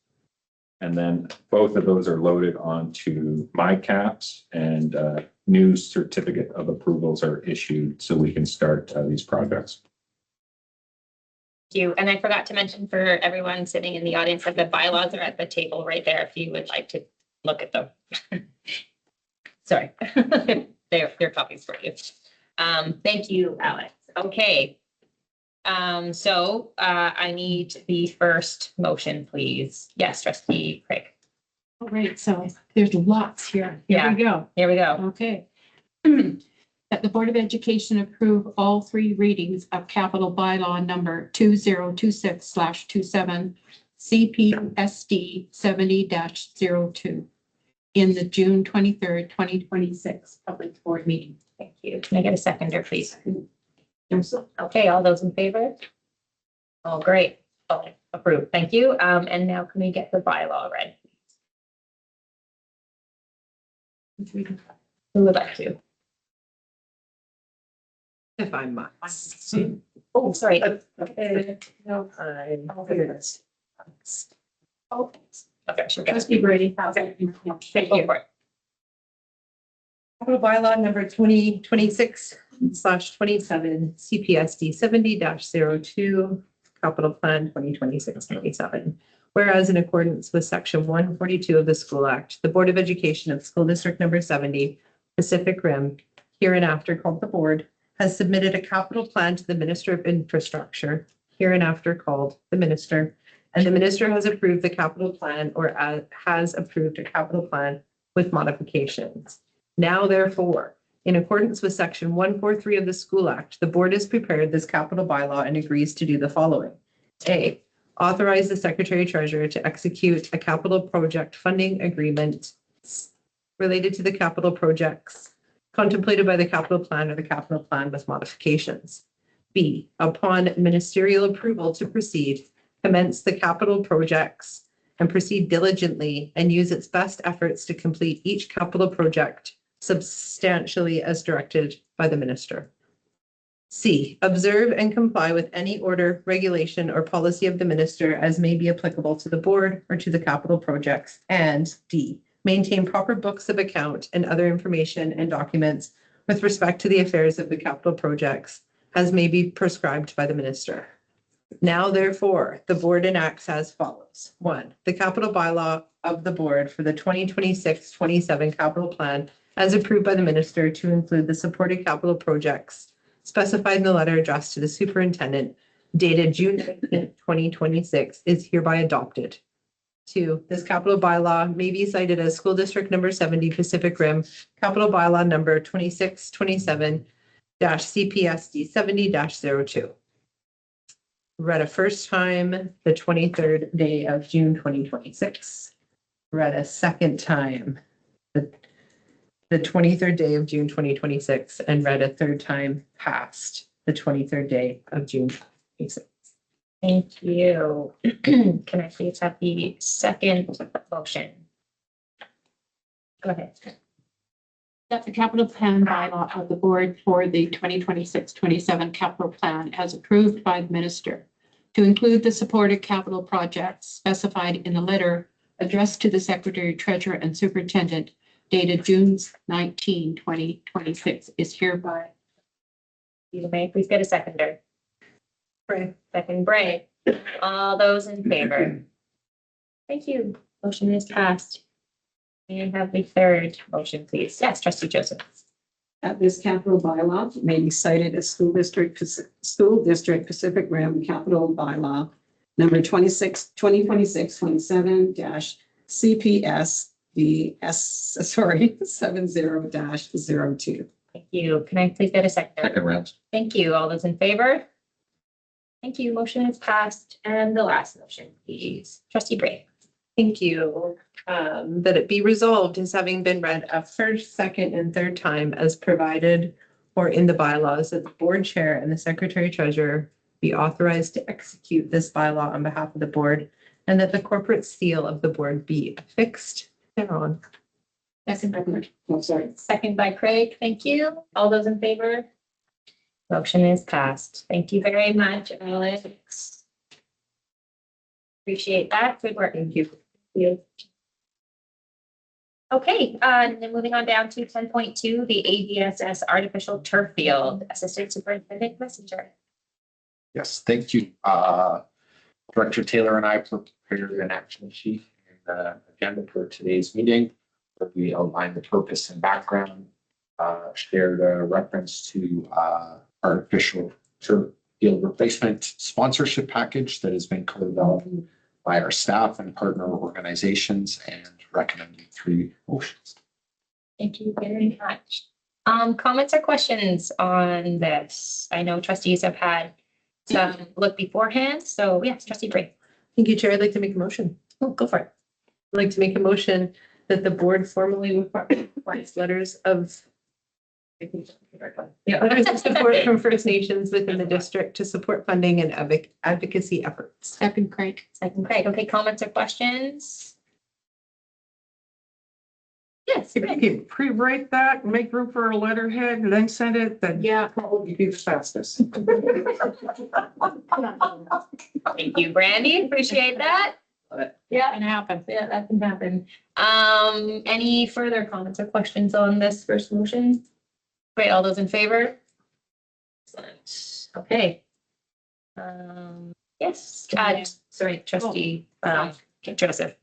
And then both of those are loaded onto MyCaps, and new certificate of approvals are issued so we can start these projects. Thank you. And I forgot to mention for everyone sitting in the audience that the bylaws are at the table right there if you would like to look at them. Sorry, they're copies for you. Thank you, Alex. Okay. So I need the first motion, please. Yes, Trustee Craig. All right, so there's lots here. Here we go. Here we go. Okay. That the Board of Education approve all 3 readings of capital bylaw number 2026/27 CPSD 70-02 in the June 23rd, 2026 public board meeting. Thank you. Can I get a seconder, please? Okay, all those in favor? Oh, great. Okay, approved. Thank you. And now can we get the bylaw read? Who would like to? If I must. Oh, sorry. Okay. No, I'll do this. Oh, okay, sure. Trustee Brady. Okay. Thank you. Capital bylaw number 2026/27 CPSD 70-02 capital plan 2026-27. Whereas in accordance with section 142 of the School Act, the Board of Education of School District number 70, Pacific Rim, hereinafter called the board, has submitted a capital plan to the Minister of Infrastructure, hereinafter called the Minister, and the Minister has approved the capital plan or has approved a capital plan with modifications. Now, therefore, in accordance with section 143 of the School Act, the board has prepared this capital bylaw and agrees to do the following. A, authorize the secretary treasurer to execute a capital project funding agreement related to the capital projects contemplated by the capital plan or the capital plan with modifications. B, upon ministerial approval to proceed, commence the capital projects and proceed diligently and use its best efforts to complete each capital project substantially as directed by the minister. C, observe and comply with any order, regulation, or policy of the minister as may be applicable to the board or to the capital projects. And D, maintain proper books of account and other information and documents with respect to the affairs of the capital projects as may be prescribed by the minister. Now, therefore, the board enacts as follows. 1, the capital bylaw of the board for the 2026-27 capital plan as approved by the minister to include the supported capital projects specified in the letter addressed to the superintendent dated June 19th, 2026 is hereby adopted. 2, this capital bylaw may be cited as school district number 70 Pacific Rim, capital bylaw number 2627-CPSD 70-02. Read a first time, the 23rd day of June, 2026. Read a second time, the 23rd day of June, 2026, and read a third time past the 23rd day of June, 2026. Thank you. Can I please have the second motion? Go ahead. That the capital plan bylaw of the board for the 2026-27 capital plan as approved by the minister to include the supported capital projects specified in the letter addressed to the secretary, treasurer, and superintendent dated June 19, 2026 is hereby. You may please get a seconder. Bray. Second, Bray. All those in favor? Thank you. Motion is passed. And have the third motion, please. Yes, trustee Joseph. That this capital bylaw may be cited as School District Pacific Rim Capital Bylaw number 2026-27-CPSDS 70-02. Thank you. Can I please get a seconder? Second round. Thank you. All those in favor? Thank you. Motion is passed. And the last motion, please. Trustee Bray. Thank you. That it be resolved as having been read a first, second, and third time as provided or in the bylaws that the board chair and the secretary treasurer be authorized to execute this bylaw on behalf of the board and that the corporate seal of the board be affixed thereon. Second by, second by Craig. Thank you. All those in favor? Motion is passed. Thank you very much, Alex. Appreciate that. Good work. Thank you. Okay, and then moving on down to 10.2, the ADSS artificial turf field. Assistant Superintendent Messenger. Yes, thank you. Director Taylor and I prepared an action sheet and agenda for today's meeting, where we outlined the purpose and background, shared a reference to artificial turf field replacement sponsorship package that has been co-developed by our staff and partner organizations, and recommended 3 motions. Thank you very much. Comments or questions on this? I know trustees have had some look beforehand, so yes, trustee Bray. Thank you, Chair. I'd like to make a motion. Oh, go for it. I'd like to make a motion that the board formally requires letters of letters of support from First Nations within the district to support funding and advocacy efforts. Second, Craig. Second, Craig. Okay, comments or questions? Yes. If you can pre-write that and make room for a letterhead and then send it, then yeah, probably be the fastest. Thank you, Brandy. Appreciate that. Yeah, can happen. Yeah, that can happen. Any further comments or questions on this first motion? Great, all those in favor? Excellent. Okay. Yes, sorry, trustee Joseph.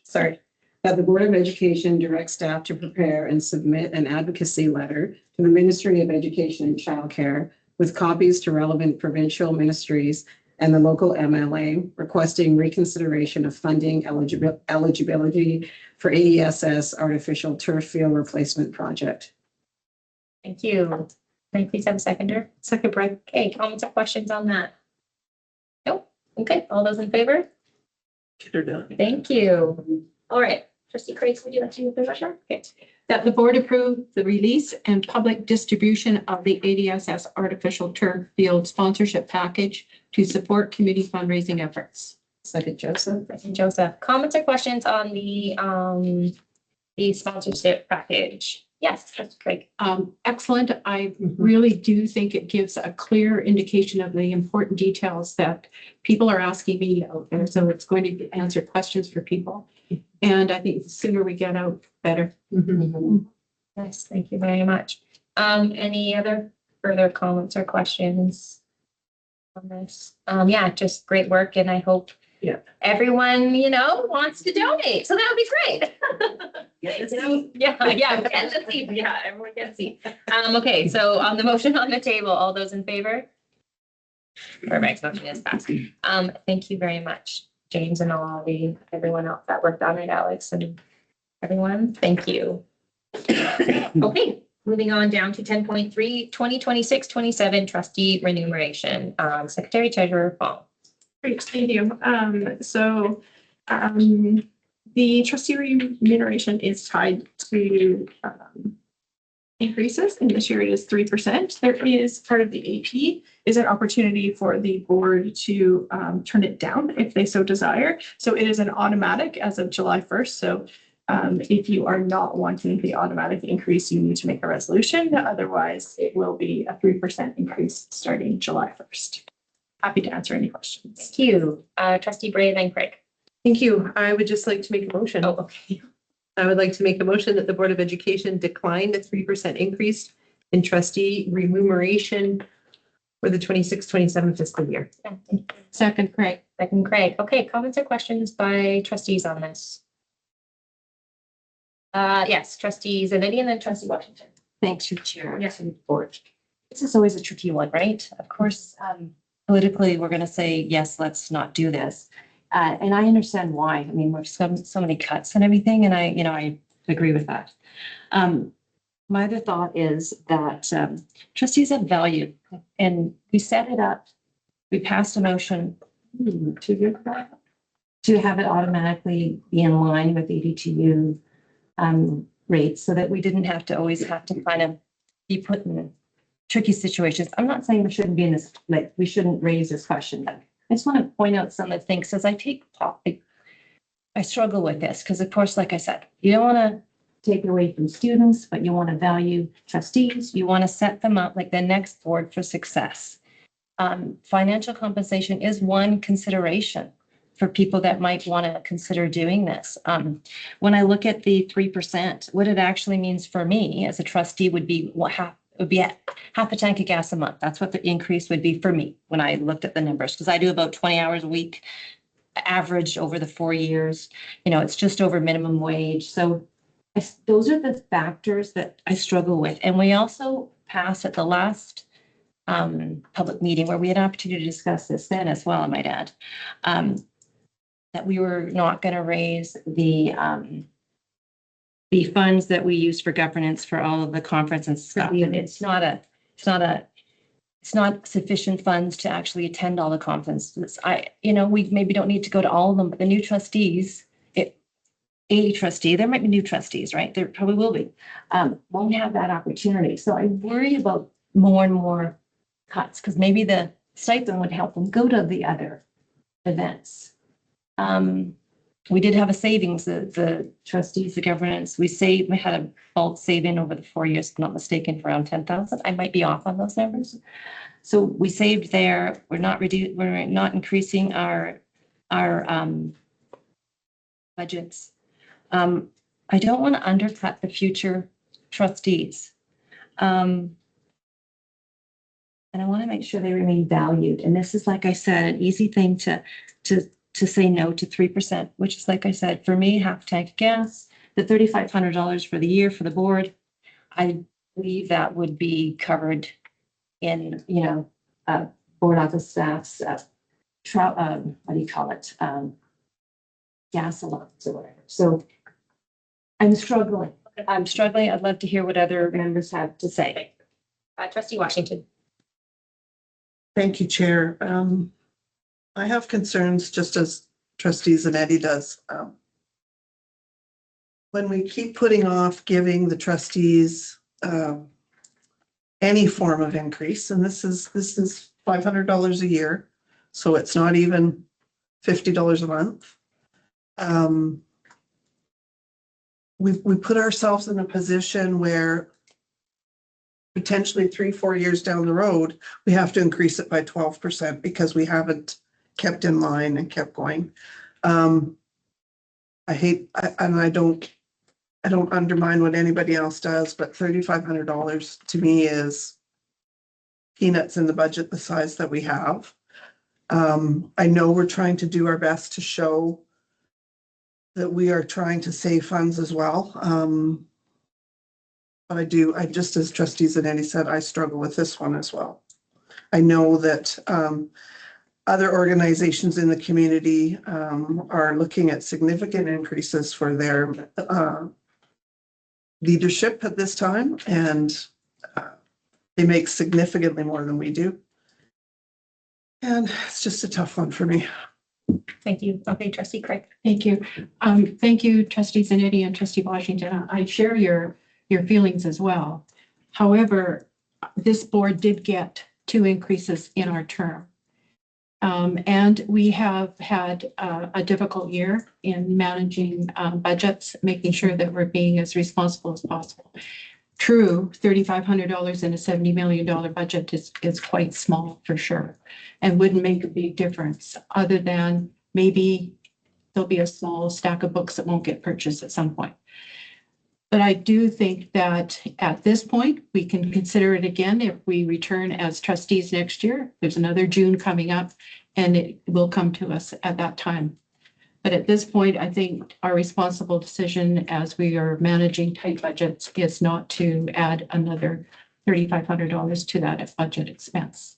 Sorry. That the Board of Education directs staff to prepare and submit an advocacy letter to the Ministry of Education and Childcare with copies to relevant provincial ministries and the local MLA requesting reconsideration of funding eligibility for AESS artificial turf field replacement project. Thank you. Can I please have a seconder? Second, Brett. Okay, comments or questions on that? Nope. Okay, all those in favor? Get her done. Thank you. All right, trustee Craig, would you like to move the motion? Okay. That the board approve the release and public distribution of the ADSS artificial turf field sponsorship package to support community fundraising efforts. Second, Joseph. Second, Joseph. Comments or questions on the sponsorship package? Yes, trustee Craig. Excellent. I really do think it gives a clear indication of the important details that people are asking me out there. So it's going to answer questions for people. And I think the sooner we get out, better. Yes, thank you very much. Any other further comments or questions on this? Yeah, just great work, and I hope everyone, wants to donate. So that would be great. Yeah, get the seat. Yeah, everyone gets a seat. Okay, so on the motion on the table, all those in favor? Perfect, motion is passed. Thank you very much, James and everyone else that worked on it, Alex and everyone. Thank you. Okay, moving on down to 10.3, 2026-27 trustee remuneration. Secretary Treasurer Fong. Great, thank you. The trustee remuneration is tied to increases, and this year it is 3%. There is part of the AP is an opportunity for the board to turn it down if they so desire. So it is an automatic as of July 1st. So if you are not wanting the automatic increase, you need to make a resolution. Otherwise, it will be a 3% increase starting July 1st. Happy to answer any questions. Thank you. Trustee Bray, then Craig. Thank you. I would just like to make a motion. Oh, okay. I would like to make a motion that the Board of Education decline the 3% increase in trustee remuneration for the 26-27 fiscal year. Second, Craig. Second, Craig. Okay, comments or questions by trustees on this? Yes, trustee Zanidi and then trustee Washington. Thanks, your chair. Yes. And board. This is always a tricky one, right? Of course, politically, we're going to say, yes, let's not do this. And I understand why. I mean, we've so many cuts and everything, and I agree with that. My other thought is that trustees have value, and we set it up. We passed a motion 2 years ago to have it automatically be in line with EDTU rates, so that we didn't have to kind of be put in tricky situations. I'm not saying we shouldn't be in this, like we shouldn't raise this question, but I just want to point out some of the things as I struggle with this because, of course, like I said, you don't want to take it away from students, but you want to value trustees. You want to set them up like the next board for success. Financial compensation is one consideration for people that might want to consider doing this. When I look at the 3%, what it actually means for me as a trustee would be half a tank of gas a month. That's what the increase would be for me when I looked at the numbers, because I do about 20 hours a week, averaged over the 4 years. It's just over minimum wage. So those are the factors that I struggle with. And we also passed at the last public meeting where we had an opportunity to discuss this then as well, I might add, that we were not going to raise the funds that we use for governance for all of the conference and stuff. And it's not sufficient funds to actually attend all the conferences. We maybe don't need to go to all of them, but the new trustees, a trustee, there might be new trustees, right? There probably will be, won't have that opportunity. So I worry about more and more cuts because maybe the stipend would help them go to the other events. We did have a savings, the trustees, the governance, we had a bulk saving over the 4 years, if I'm not mistaken, for around 10,000. I might be off on those numbers. So we saved there. We're not increasing our budgets. I don't want to undercut the future trustees. And I want to make sure they remain valued. And this is, like I said, an easy thing to say no to 3%, which is, like I said, for me, half tank of gas, the $3,500 for the year for the board. I believe that would be covered in, board office staff's, what do you call it? Gas allowance or whatever. So I'm struggling. I'm struggling. I'd love to hear what other members have to say. Trustee Washington. Thank you, Chair. I have concerns just as trustee Zanetti does. When we keep putting off giving the trustees any form of increase, and this is $500 a year, so it's not even $50 a month. We put ourselves in a position where potentially 3-4 years down the road, we have to increase it by 12% because we haven't kept in line and kept going. I don't undermine what anybody else does, but $3,500 to me is peanuts in the budget the size that we have. I know we're trying to do our best to show that we are trying to save funds as well. But I just as trustee Zanetti said, I struggle with this one as well. I know that other organizations in the community are looking at significant increases for their leadership at this time, and they make significantly more than we do. And it's just a tough one for me. Thank you. Okay, trustee Craig. Thank you. Thank you, trustee Zanetti and trustee Washington. I share your feelings as well. However, this board did get 2 increases in our term. And we have had a difficult year in managing budgets, making sure that we're being as responsible as possible. True, $3,500 in a $70 million budget is quite small for sure, and wouldn't make a big difference other than maybe there'll be a small stack of books that won't get purchased at some point. But I do think that at this point, we can consider it again if we return as trustees next year. There's another June coming up, and it will come to us at that time. But at this point, I think our responsible decision as we are managing tight budgets is not to add another $3,500 to that budget expense.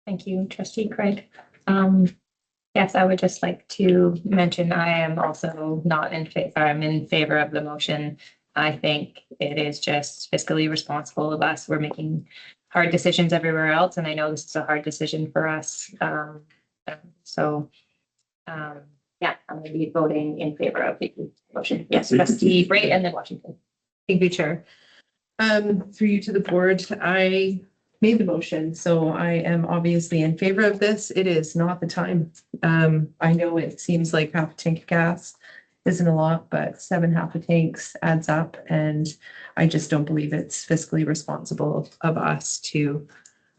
Thank you, trustee Craig. Yes, I would just like to mention I am also not in favor. I'm in favor of the motion. I think it is just fiscally responsible of us. We're making hard decisions everywhere else, and I know this is a hard decision for us. Yeah, I'm going to be voting in favor of the motion. Yes, trustee Bray and then Washington. Thank you, Chair. Through you to the board, I made the motion, so I am obviously in favor of this. It is not the time. I know it seems like half a tank of gas isn't a lot, but 7 half a tanks adds up, and I just don't believe it's fiscally responsible of us to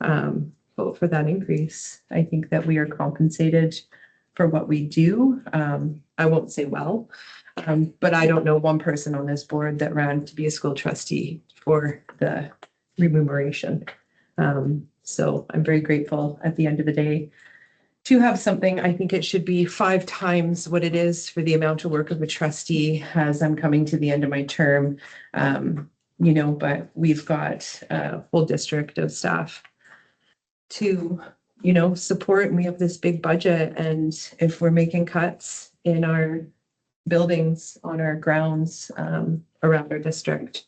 vote for that increase. I think that we are compensated for what we do. I won't say well, but I don't know one person on this board that ran to be a school trustee for the remuneration. So I'm very grateful at the end of the day to have something. I think it should be 5 times what it is for the amount of work of a trustee as I'm coming to the end of my term. But we've got a whole district of staff to support, and we have this big budget, and if we're making cuts in our buildings, on our grounds, around our district,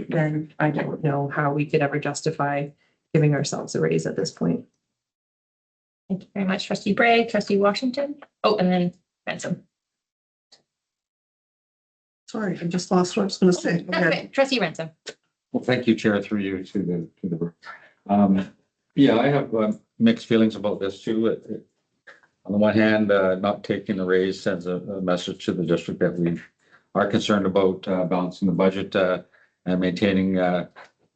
then I don't know how we could ever justify giving ourselves a raise at this point. Thank you very much, trustee Bray, trustee Washington. Oh, and then Ransom. Sorry, I just lost what I was going to say. Okay, trustee Ransom. Well, thank you, Chair, through you to the group. Yeah, I have mixed feelings about this too. On the one hand, not taking a raise sends a message to the district that we are concerned about balancing the budget and maintaining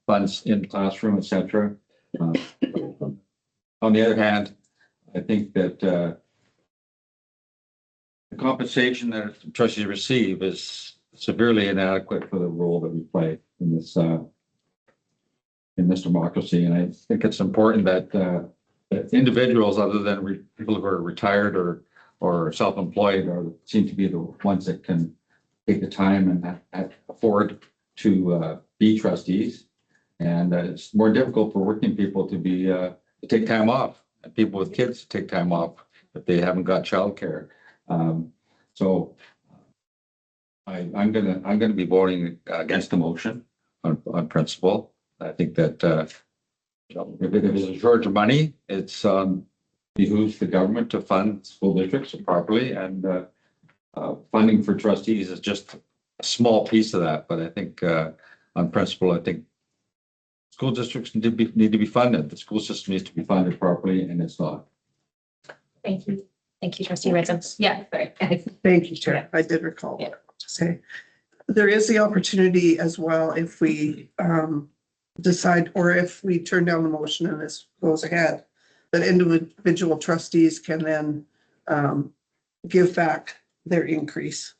funds in the classroom, et cetera. On the other hand, I think that the compensation that trustees receive is severely inadequate for the role that we play in this in this democracy. And I think it's important that individuals other than people who are retired or self-employed seem to be the ones that can take the time and afford to be trustees. And it's more difficult for working people to take time off, and people with kids to take time off if they haven't got childcare. So I'm gonna be voting against the motion on principle. I think that, if it is a shortage of money, it's, behooves the government to fund school districts properly, and, funding for trustees is just a small piece of that, but I think, on principle, I think school districts need to be funded. The school system needs to be funded properly, and it's not. Thank you. Thank you, trustee Ransom. Yeah, sorry. Thank you, Chair. I did recall what to say. There is the opportunity as well if we decide, or if we turn down the motion and this goes ahead, that individual trustees can then give back their increase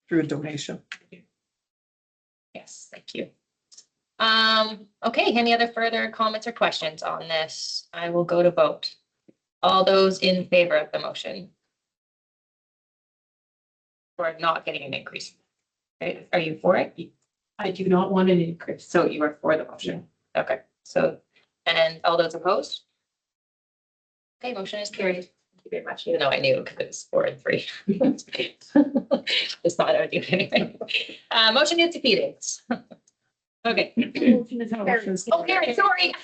through a donation. Yes, thank you. Okay, any other further comments or questions on this? I will go to vote. All those in favor of the motion? Or not getting an increase? Okay, are you for it? I do not want an increase. So you are for the motion? Okay, so, and all those opposed? Okay, motion is carried. Thank you very much, even though I knew because it was 4 and 3. Just thought I would do it anyway. Motion is defeated. Okay. Oh, Karen, sorry.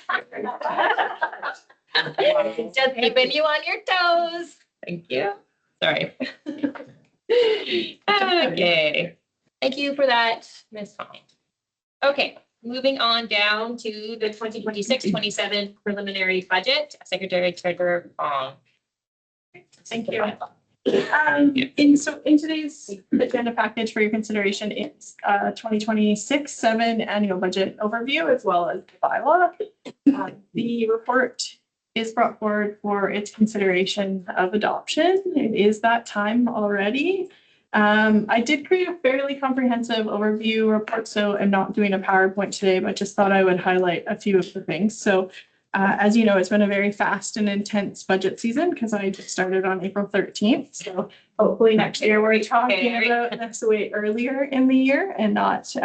Just keeping you on your toes. Thank you. Sorry. Okay. Thank you for that, Ms. Fine. Okay, moving on down to the 2026-27 preliminary budget. Secretary Treasurer Fong. Thank you. In today's agenda package for your consideration, it's 2026-7 annual budget overview as well as the bylaw. The report is brought forward for its consideration of adoption. It is that time already. I did create a fairly comprehensive overview report, so I'm not doing a PowerPoint today, but just thought I would highlight a few of the things. So as you know, it's been a very fast and intense budget season because I just started on April 13th. So hopefully next year we're talking about this way earlier in the year and not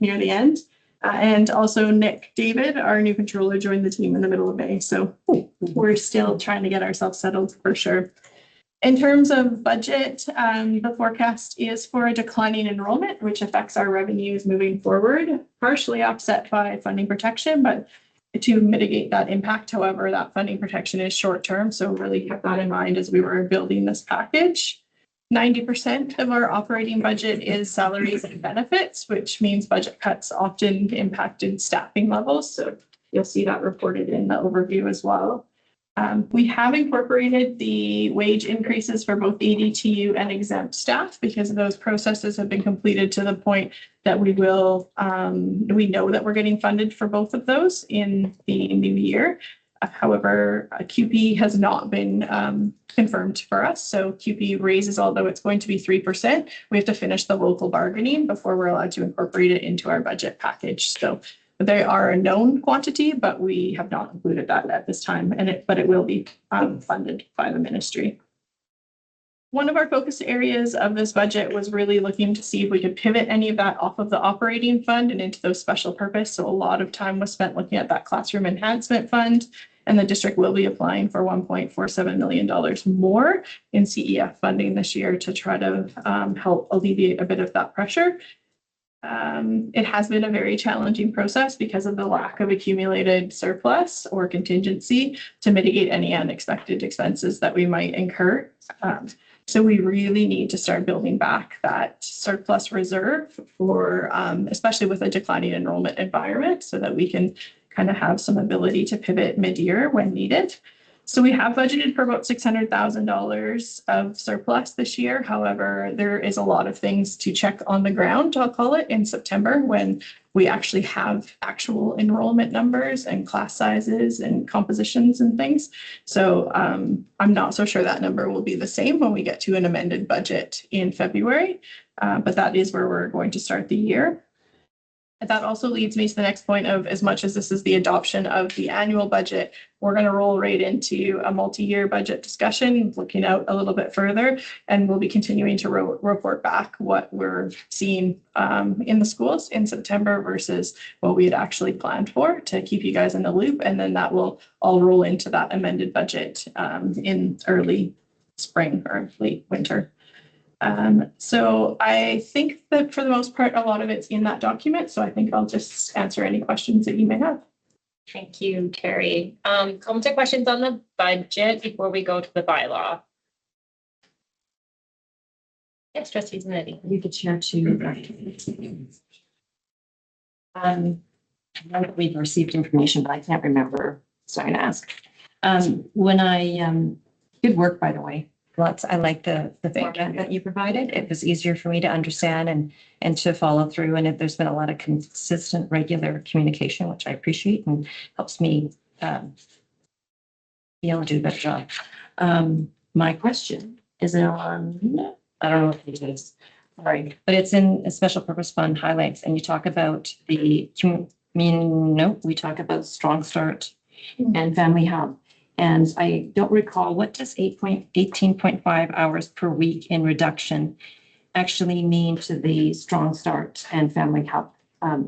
near the end. And also Nick David, our new controller, joined the team in the middle of May. So we're still trying to get ourselves settled for sure. In terms of budget, the forecast is for a declining enrollment, which affects our revenues moving forward, partially offset by funding protection, but to mitigate that impact, however, that funding protection is short term. So really kept that in mind as we were building this package. 90% of our operating budget is salaries and benefits, which means budget cuts often impacted staffing levels. So you'll see that reported in the overview as well. We have incorporated the wage increases for both ADTU and exempt staff because those processes have been completed to the point that we know that we're getting funded for both of those in the new year. However, QP has not been confirmed for us. So QP raises, although it's going to be 3%, we have to finish the local bargaining before we're allowed to incorporate it into our budget package. So they are a known quantity, but we have not included that at this time, but it will be funded by the ministry. One of our focus areas of this budget was really looking to see if we could pivot any of that off of the operating fund and into those special purpose. So a lot of time was spent looking at that classroom enhancement fund, and the district will be applying for $1.47 million more in CEF funding this year to try to help alleviate a bit of that pressure. It has been a very challenging process because of the lack of accumulated surplus or contingency to mitigate any unexpected expenses that we might incur. So we really need to start building back that surplus reserve for, especially with a declining enrollment environment, so that we can kind of have some ability to pivot mid-year when needed. So we have budgeted for about $600,000 of surplus this year. However, there is a lot of things to check on the ground, I'll call it, in September when we actually have actual enrollment numbers and class sizes and compositions and things. So I'm not so sure that number will be the same when we get to an amended budget in February, but that is where we're going to start the year. And that also leads me to the next point of, as much as this is the adoption of the annual budget, we're going to roll right into a multi-year budget discussion, looking out a little bit further, and we'll be continuing to report back what we're seeing in the schools in September versus what we had actually planned for, to keep you guys in the loop. And then that will all roll into that amended budget in early spring or late winter. So I think that for the most part, a lot of it's in that document. So I think I'll just answer any questions that you may have. Thank you, Terry. Comments or questions on the budget before we go to the bylaw? Yes, trustees Kennedy. You could share too. I know that we've received information, but I can't remember, so I'm gonna ask. When I, good work, by the way. Lots, I like the format that you provided. It was easier for me to understand and to follow through. And if there's been a lot of consistent, regular communication, which I appreciate and helps me be able to do a better job. My question is on, I don't know what it is, sorry, but it's in a special purpose fund highlights, and you talk about we talk about Strong Start and Family Hub. And I don't recall, what does 18.5 hours per week in reduction actually mean to the Strong Start and Family Hub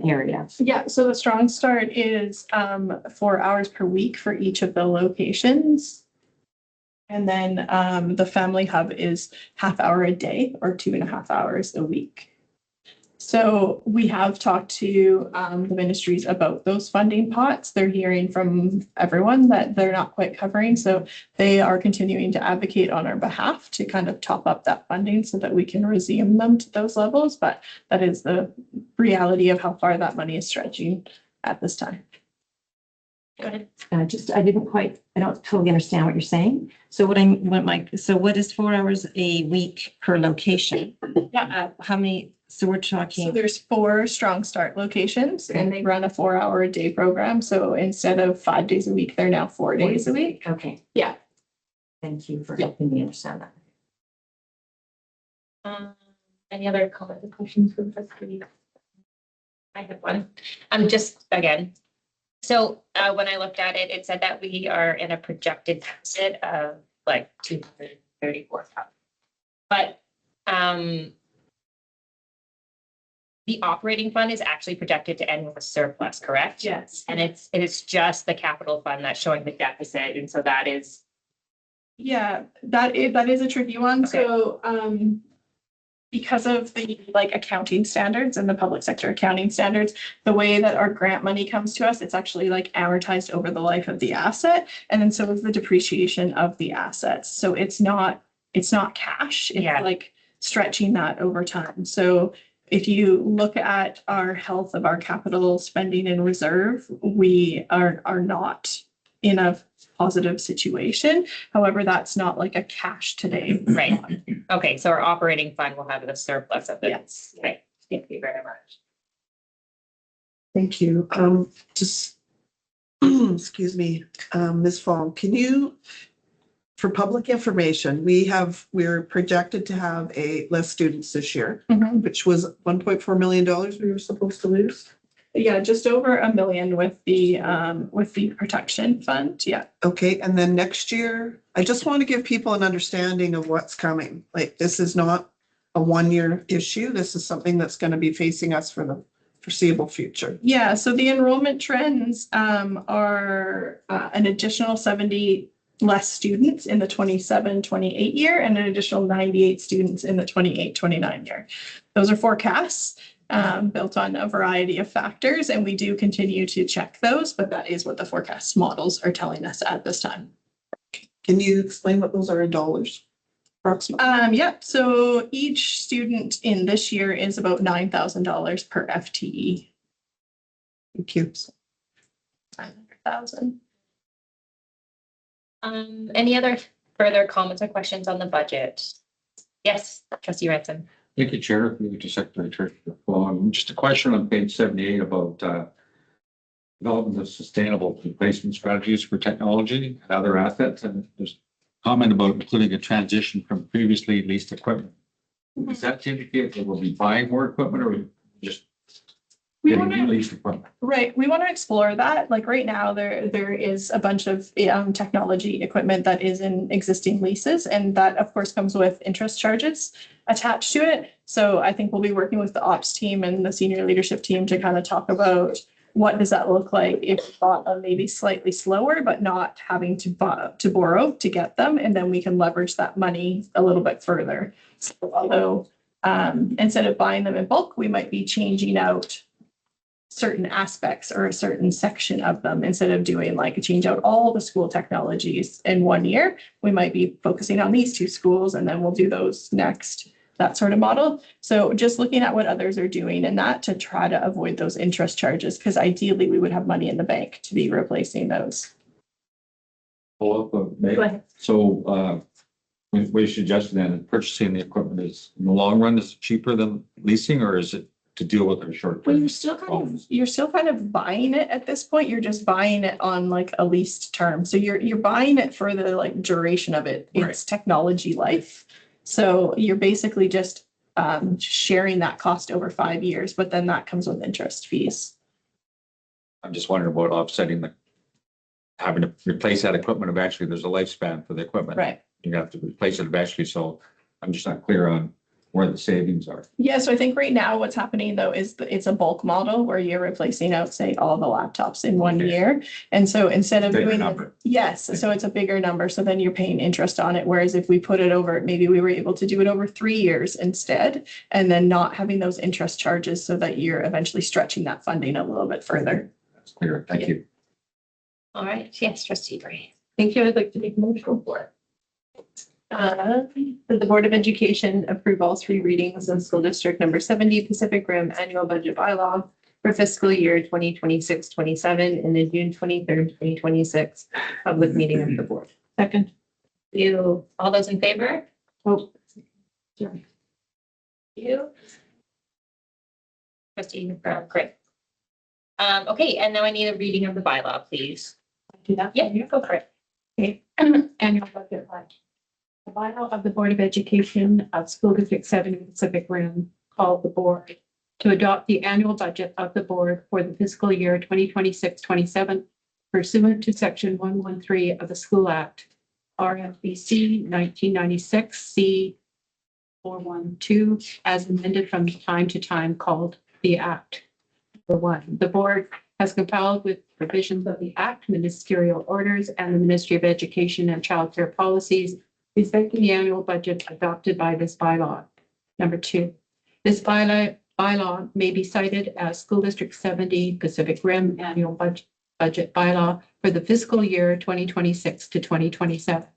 area? Yeah, so the Strong Start is 4 hours per week for each of the locations. And then the Family Hub is half hour a day or 2.5 hours a week. So we have talked to the ministries about those funding pots. They're hearing from everyone that they're not quite covering. So they are continuing to advocate on our behalf to kind of top up that funding so that we can resume them to those levels. But that is the reality of how far that money is stretching at this time. Go ahead. I don't totally understand what you're saying. So what is 4 hours a week per location? Yeah. How many? So we're So talking, there's 4 Strong Start locations and they run a 4 hour a day program. So instead of 5 days a week, they're now 4 days a week. okay. Yeah. Thank you for helping me understand that. Any other comments or questions from trustees? I have one. Just again. So when I looked at it, it said that we are in a projected deficit of like 234,000. But the operating fund is actually projected to end with a surplus, correct? Yes. And it is just the capital fund that's showing the deficit, and so that is. Yeah, that is a tricky one. Okay. So because of the accounting standards and the public sector accounting standards, the way that our grant money comes to us, it's actually amortized over the life of the asset. And then so is the depreciation of the assets. So it's not cash. It's stretching that over time. So if you look at our health of our capital spending and reserve, we are not in a positive situation. However, that's not like a cash today. Right. Okay, so our operating fund will have a surplus of it. Yes. Okay, thank you very much. Thank you. Just, excuse me, Ms. Fong, can you, for public information, we're projected to have less students this year, which was $1.4 million we were supposed to lose. Yeah, just over $1 million with the protection fund. Yeah. Okay, and then next year, I just want to give people an understanding of what's coming. Like, this is not a 1-year issue. This is something that's going to be facing us for the foreseeable future. Yeah, so the enrollment trends are an additional 70 less students in the 27-28 year and an additional 98 students in the 28-29 year. Those are forecasts built on a variety of factors, and we do continue to check those, but that is what the forecast models are telling us at this time. Can you explain what those are in dollars? Approximately. Yeah, so each student in this year is about $9,000 per FTE. Thank you. 900,000. Any other further comments or questions on the budget? Yes, trustee Ransom. Thank you, Chair. Thank you to Secretary Treasurer. Just a question on page 78 about development of sustainable replacement strategies for technology and other assets. And there's a comment about including a transition from previously leased equipment. Does that indicate that we'll be buying more equipment or just getting new leased equipment? Right, we want to explore that. Like right now, there is a bunch of technology equipment that is in existing leases, and that of course comes with interest charges attached to it. So I think we'll be working with the ops team and the senior leadership team to kind of talk about what does that look like if we bought them maybe slightly slower, but not having to borrow to get them, and then we can leverage that money a little bit further. So although instead of buying them in bulk, we might be changing out certain aspects or a certain section of them. Instead of doing like change out all the school technologies in 1 year, we might be focusing on these 2 schools and then we'll do those next, that sort of model. So just looking at what others are doing and that to try to avoid those interest charges, because ideally we would have money in the bank to be replacing those. Go ahead. So, we suggested then purchasing the equipment is in the long run, is it cheaper than leasing, or is it to deal with our short Well, term? you're still kind of buying it at this point. You're just buying it on like a leased term. So you're buying it for the like duration of it. It's technology life. So you're basically just sharing that cost over 5 years, but then that comes with interest fees. I'm just wondering about offsetting having to replace that equipment eventually. There's a lifespan for the equipment. Right. You have to replace it eventually, so I'm just not clear on where the savings are. Yeah, so I think right now what's happening though is it's a bulk model where you're replacing out, say, all the laptops in 1 year. And so instead of Bigger doing, number. yes, so it's a bigger number. So then you're paying interest on it. Whereas if we put it over, maybe we were able to do it over 3 years instead, and then not having those interest charges so that you're eventually stretching that funding a little bit further. That's clear. Thank you. All right, yes, trustee Gray. Thank you. I'd like to make a motion for it. That the Board of Education approve all 3 readings of School District Number 70 Pacific Rim Annual Budget Bylaw for fiscal year 2026-27 in the June 23rd, 2026 public meeting of the board. Second. You, all those in favor? Oh, You. Trustee Craig. Okay, and now I need a reading of the bylaw, please. Do that? Yeah, you go for it. Okay, annual budget budget. The bylaw of the Board of Education of School District 70 Pacific Rim called the board to adopt the annual budget of the board for the fiscal year 2026-27 pursuant to section 113 of the School Act, RFBC 1996 C 412, as amended from time to time called the Act. For 1, the board has compiled with provisions of the Act, ministerial orders, and the Ministry of Education and Child Care policies respecting the annual budget adopted by this bylaw. Number 2, this bylaw may be cited as School District 70 Pacific Rim Annual Budget Bylaw for the fiscal year 2026 to 2027.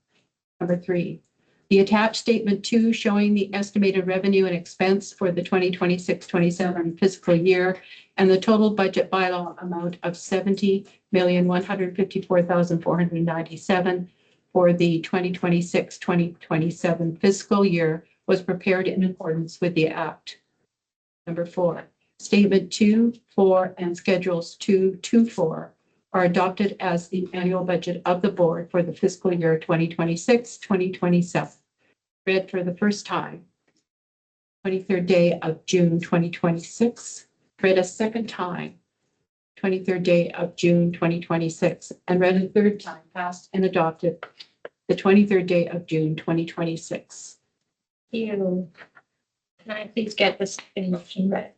Number 3, the attached statement 2 showing the estimated revenue and expense for the 2026-27 fiscal year and the total budget bylaw amount of $70,154,497 for the 2026-2027 fiscal year was prepared in accordance with the Act. Number 4, Statement 2, 4, and Schedules 2 to 4 are adopted as the annual budget of the board for the fiscal year 2026-2027. Read for the first time, 23rd day of June 2026. Read a second time, 23rd day of June 2026, and read a third time, passed and adopted the 23rd day of June 2026. You. Can I please get this in motion read?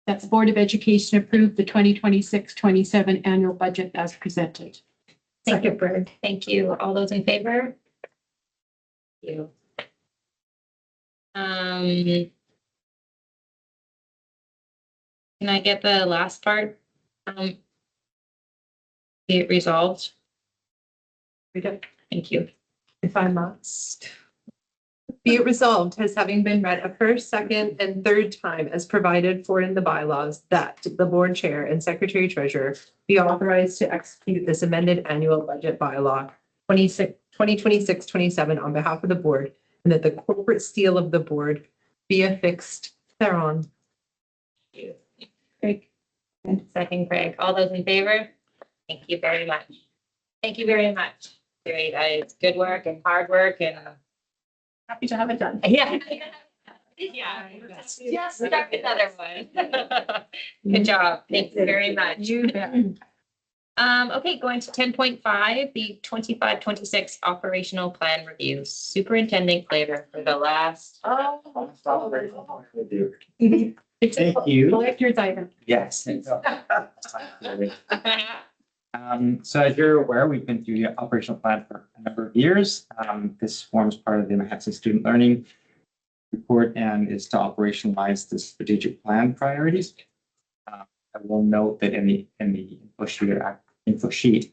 That the Board of Education approved the 2026-27 annual budget as presented. Thank you, Bird. Thank you. All those in favor? Thank you. Can I get the last part? Be it resolved. Thank you. If I must. Be it resolved as having been read a first, second, and third time as provided for in the bylaws that the board chair and secretary treasurer be authorized to execute this amended annual budget bylaw 2026-27 on behalf of the board, and that the corporate seal of the board be affixed thereon. Craig. Second, Craig. All those in favor? Thank you very much. Thank you very much. Great. It's good work and hard work and Happy to have it done. yeah. Yeah. Yes, start another one. Good job. Thank you very much. You bet. Okay, going to 10.5, the 25-26 operational plan review. Superintendent Claver for the last. It's a Thank you. collector's item. Yes. So as you're aware, we've been through the operational plan for a number of years. This forms part of the Manhattan Student Learning Report and is to operationalize the strategic plan priorities. I will note that in the info sheet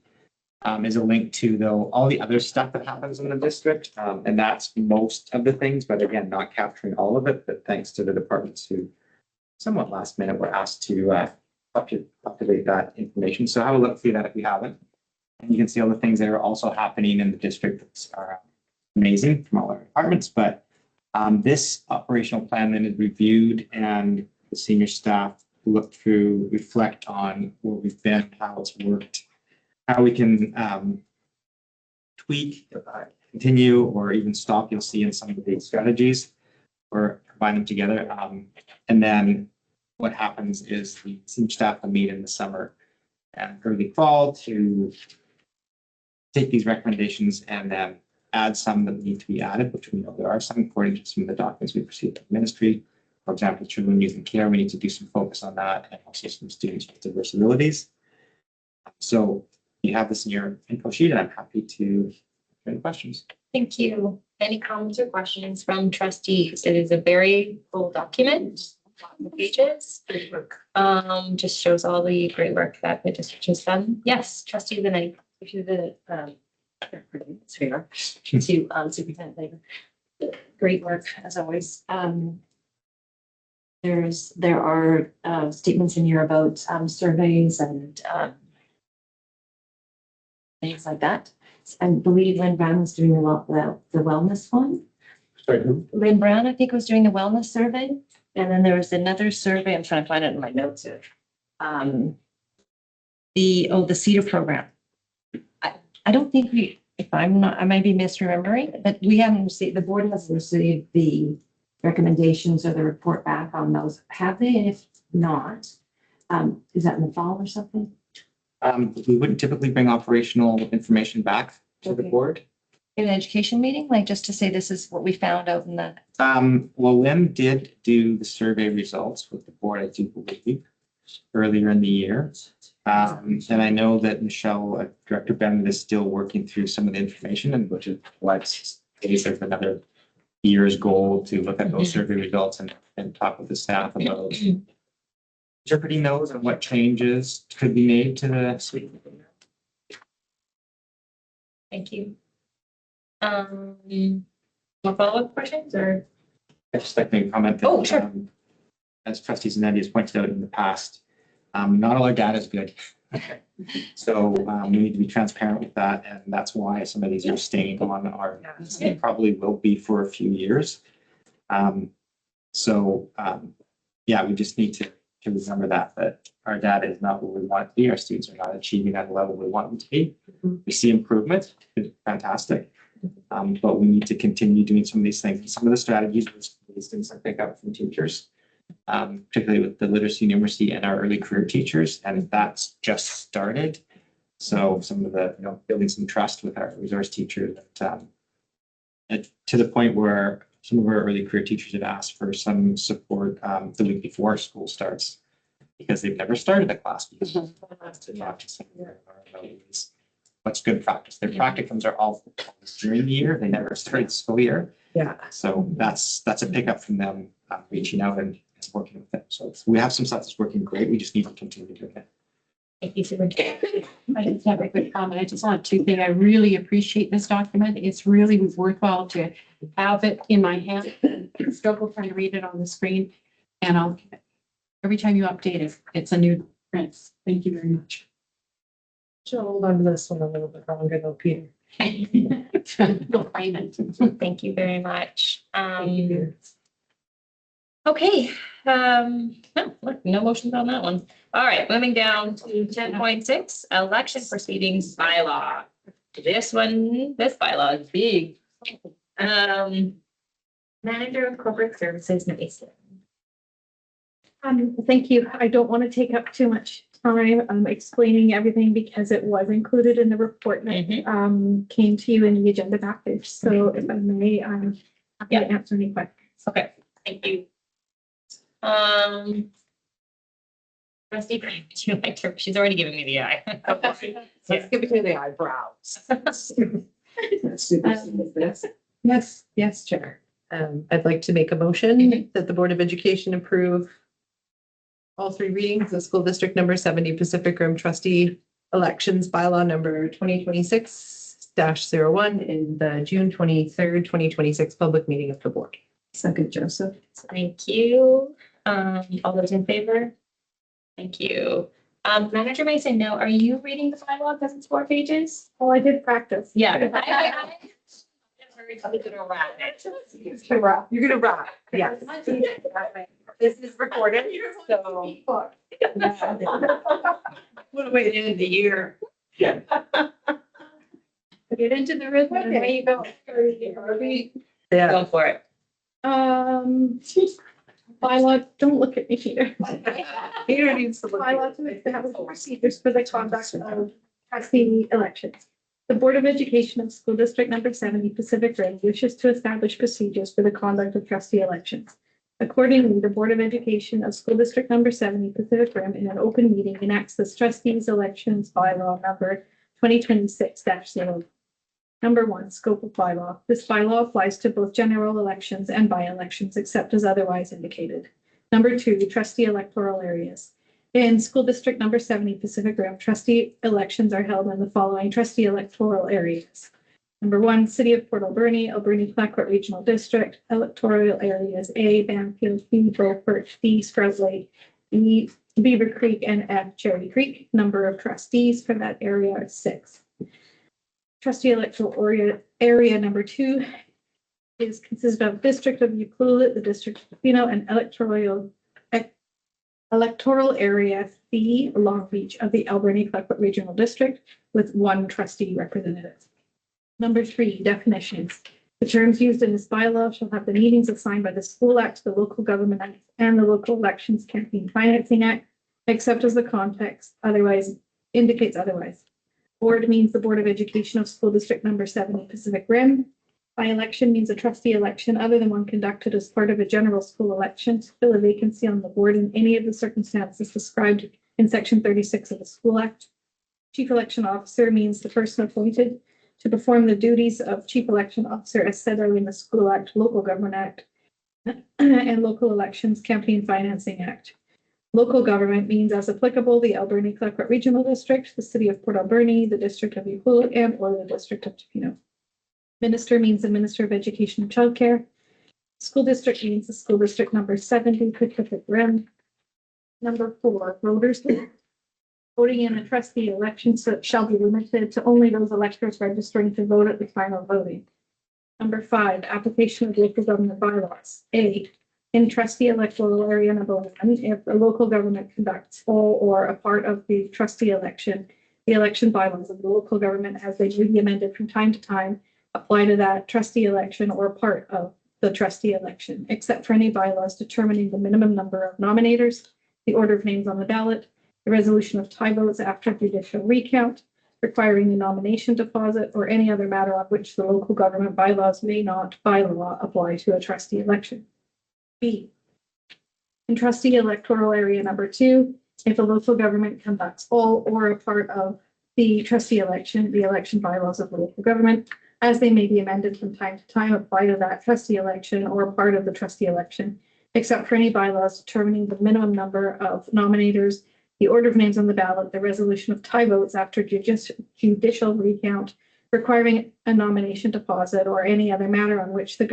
is a link to all the other stuff that happens in the district. And that's most of the things, but again, not capturing all of it, but thanks to the departments who somewhat last minute were asked to populate that information. So have a look through that if you haven't. And you can see all the things that are also happening in the district that are amazing from all our departments. But this operational plan then is reviewed and the senior staff look through, reflect on where we've been, how it's worked, how we can tweak, continue, or even stop. You'll see in some of the strategies or combine them together. And then what happens is the senior staff will meet in the summer and early fall to take these recommendations and then add some that need to be added, which we know there are some according to some of the documents we've received from the ministry. For example, children, youth, and care, we need to do some focus on that, and also some students with diverse abilities. So you have this in your info sheet, and I'm happy to answer any questions. Thank you. Any comments or questions from trustees? It is a very full document, lots of pages. Just shows all the great work that the district has done. Yes, trustee Vinay. To the Superintendent Labor. Great work as always. There are statements in here about surveys and things like that. I believe Lynn Brown was doing the wellness one. Sorry, who? Lynn Brown, I think, was doing the wellness survey. And then there was another survey. I'm trying to find it in my notes here. The CEDAR program. I don't think I might be misremembering, but we haven't received, the board hasn't received the recommendations or the report back on those. Have they? And if not, is that in the fall or something? We wouldn't typically bring operational information back to the board. In an education meeting, like just to say this is what we found out in the. Well, Lynn did do the survey results with the board, I do believe, earlier in the year. And I know that Michelle, Director Bennett, is still working through some of the information, and which is what is another year's goal to look at those survey results and talk with the staff about interpreting those and what changes could be made to the suite. Thank you. More follow-up questions or? I just like to make a comment that, Oh, sure. As trustees and Andy has pointed out in the past, not all our data is good. So we need to be transparent with that, and that's why some of these are staying on our, and probably will be for a few years. Yeah, we just need to remember that our data is not what we want it to be. Our students are not achieving at the level we want them to be. We see improvement, it's fantastic. But we need to continue doing some of these things. And some of the strategies, these things I pick up from teachers, particularly with the literacy numeracy and our early career teachers, and that's just started. So some of the, building some trust with our resource teachers, and to the point where some of our early career teachers have asked for some support the week before school starts because they've never started a class because what's good practice. Their practicums are all during the year. They never started the school year. Yeah. So that's a pickup from them reaching out and working with them. So we have some stuff that's working great. We just need to continue doing it. Thank you, Superintendent. I just have a quick comment. I just want to say I really appreciate this document. It's really worthwhile to have it in my hand. I struggle trying to read it on the screen. And every time you update it, it's a new print. Thank you very much. Should hold on to this one a little bit longer though, Peter. You'll find it. Thank you very much. Okay, no motions on that one. All right, moving down to 10.6, election proceedings bylaw. This bylaw is big. Manager of Corporate Services, Mason. Thank you. I don't want to take up too much time explaining everything because it was included in the report that came to you in the agenda package. So if I may, I'm happy to answer any questions. Okay, thank you. Trustee, Graham, would you like to, she's already given me the eye. Let's give it to the eyebrows. Yes, Chair. I'd like to make a motion that the Board of Education approve all three readings of School District Number 70 Pacific Rim Trustee Elections Bylaw Number 2026-01 in the June 23rd, 2026 public meeting of the board. Second, Joseph. Thank you. All those in favor? Thank you. Manager Mason, now, are you reading the bylaw because it's 4 pages? Oh, I did practice. Yeah. You're gonna rock. Yes. This is recorded, so. What a way to end the year. Get into the rhythm and away you go. Yeah. Go for it. Bylaw, don't look at me here. Peter needs to look. Bylaw to establish procedures for the conduct of trustee elections. The Board of Education of School District Number 70 Pacific Rim wishes to establish procedures for the conduct of trustee elections. Accordingly, the Board of Education of School District Number 70 Pacific Rim in an open meeting enacts the trustees elections bylaw number 2026-0. Number 1, scope of bylaw. This bylaw applies to both general elections and by-elections except as otherwise indicated. Number 2, trustee electoral areas. In School District Number 70 Pacific Rim, trustee elections are held in the following trustee electoral areas. Number 1, City of Port Alberni, Alberni-Clayoquot Regional District, electoral areas A, Banfield, B, Beaufort, D, Sprout Lake, E, Beaver Creek, and F, Cherry Creek. Number of trustees for that area are 6. Trustee electoral area number 2 is consisted of District of Ucluelet, the District of Tofino, and electoral area C, Long Beach of the Alberni-Clayoquot Regional District with 1 trustee representative. Number 3, definitions. The terms used in this bylaw shall have the meanings assigned by the School Act, the Local Government Act, and the Local Elections Campaign Financing Act, except as the context otherwise indicates otherwise. Board means the Board of Education of School District Number 70 Pacific Rim. By election means a trustee election other than one conducted as part of a general school election to fill a vacancy on the board in any of the circumstances described in Section 36 of the School Act. Chief Election Officer means the person appointed to perform the duties of Chief Election Officer as set out in the School Act, Local Government Act, and Local Elections Campaign Financing Act. Local government means, as applicable, the Alberni-Clayoquot Regional District, the City of Port Alberni, the District of Ucluelet, and or the District of Tofino. Minister means the Minister of Education and Childcare. School District means the School District Number 70 Pacific Rim. Number 4, voters. Voting in a trustee election shall be limited to only those electors registering to vote at the time of voting. Number 5, application of local government bylaws. A, in trustee electoral area number 1, if the local government conducts all or a part of the trustee election, the election bylaws of the local government as they may be amended from time to time apply to that trustee election or part of the trustee election, except for any bylaws determining the minimum number of nominators, the order of names on the ballot, the resolution of tie votes after judicial recount, requiring the nomination deposit, or any other matter on which the local government bylaws may not, by law, apply to a trustee election. B, in trustee electoral area number 2, if a local government conducts all or a part of the trustee election, the election bylaws of the local government, as they may be amended from time to time, apply to that trustee election or part of the trustee election, except for any bylaws determining the minimum number of nominators, the order of names on the ballot, the resolution of tie votes after judicial recount, requiring a nomination deposit, or any other matter on which the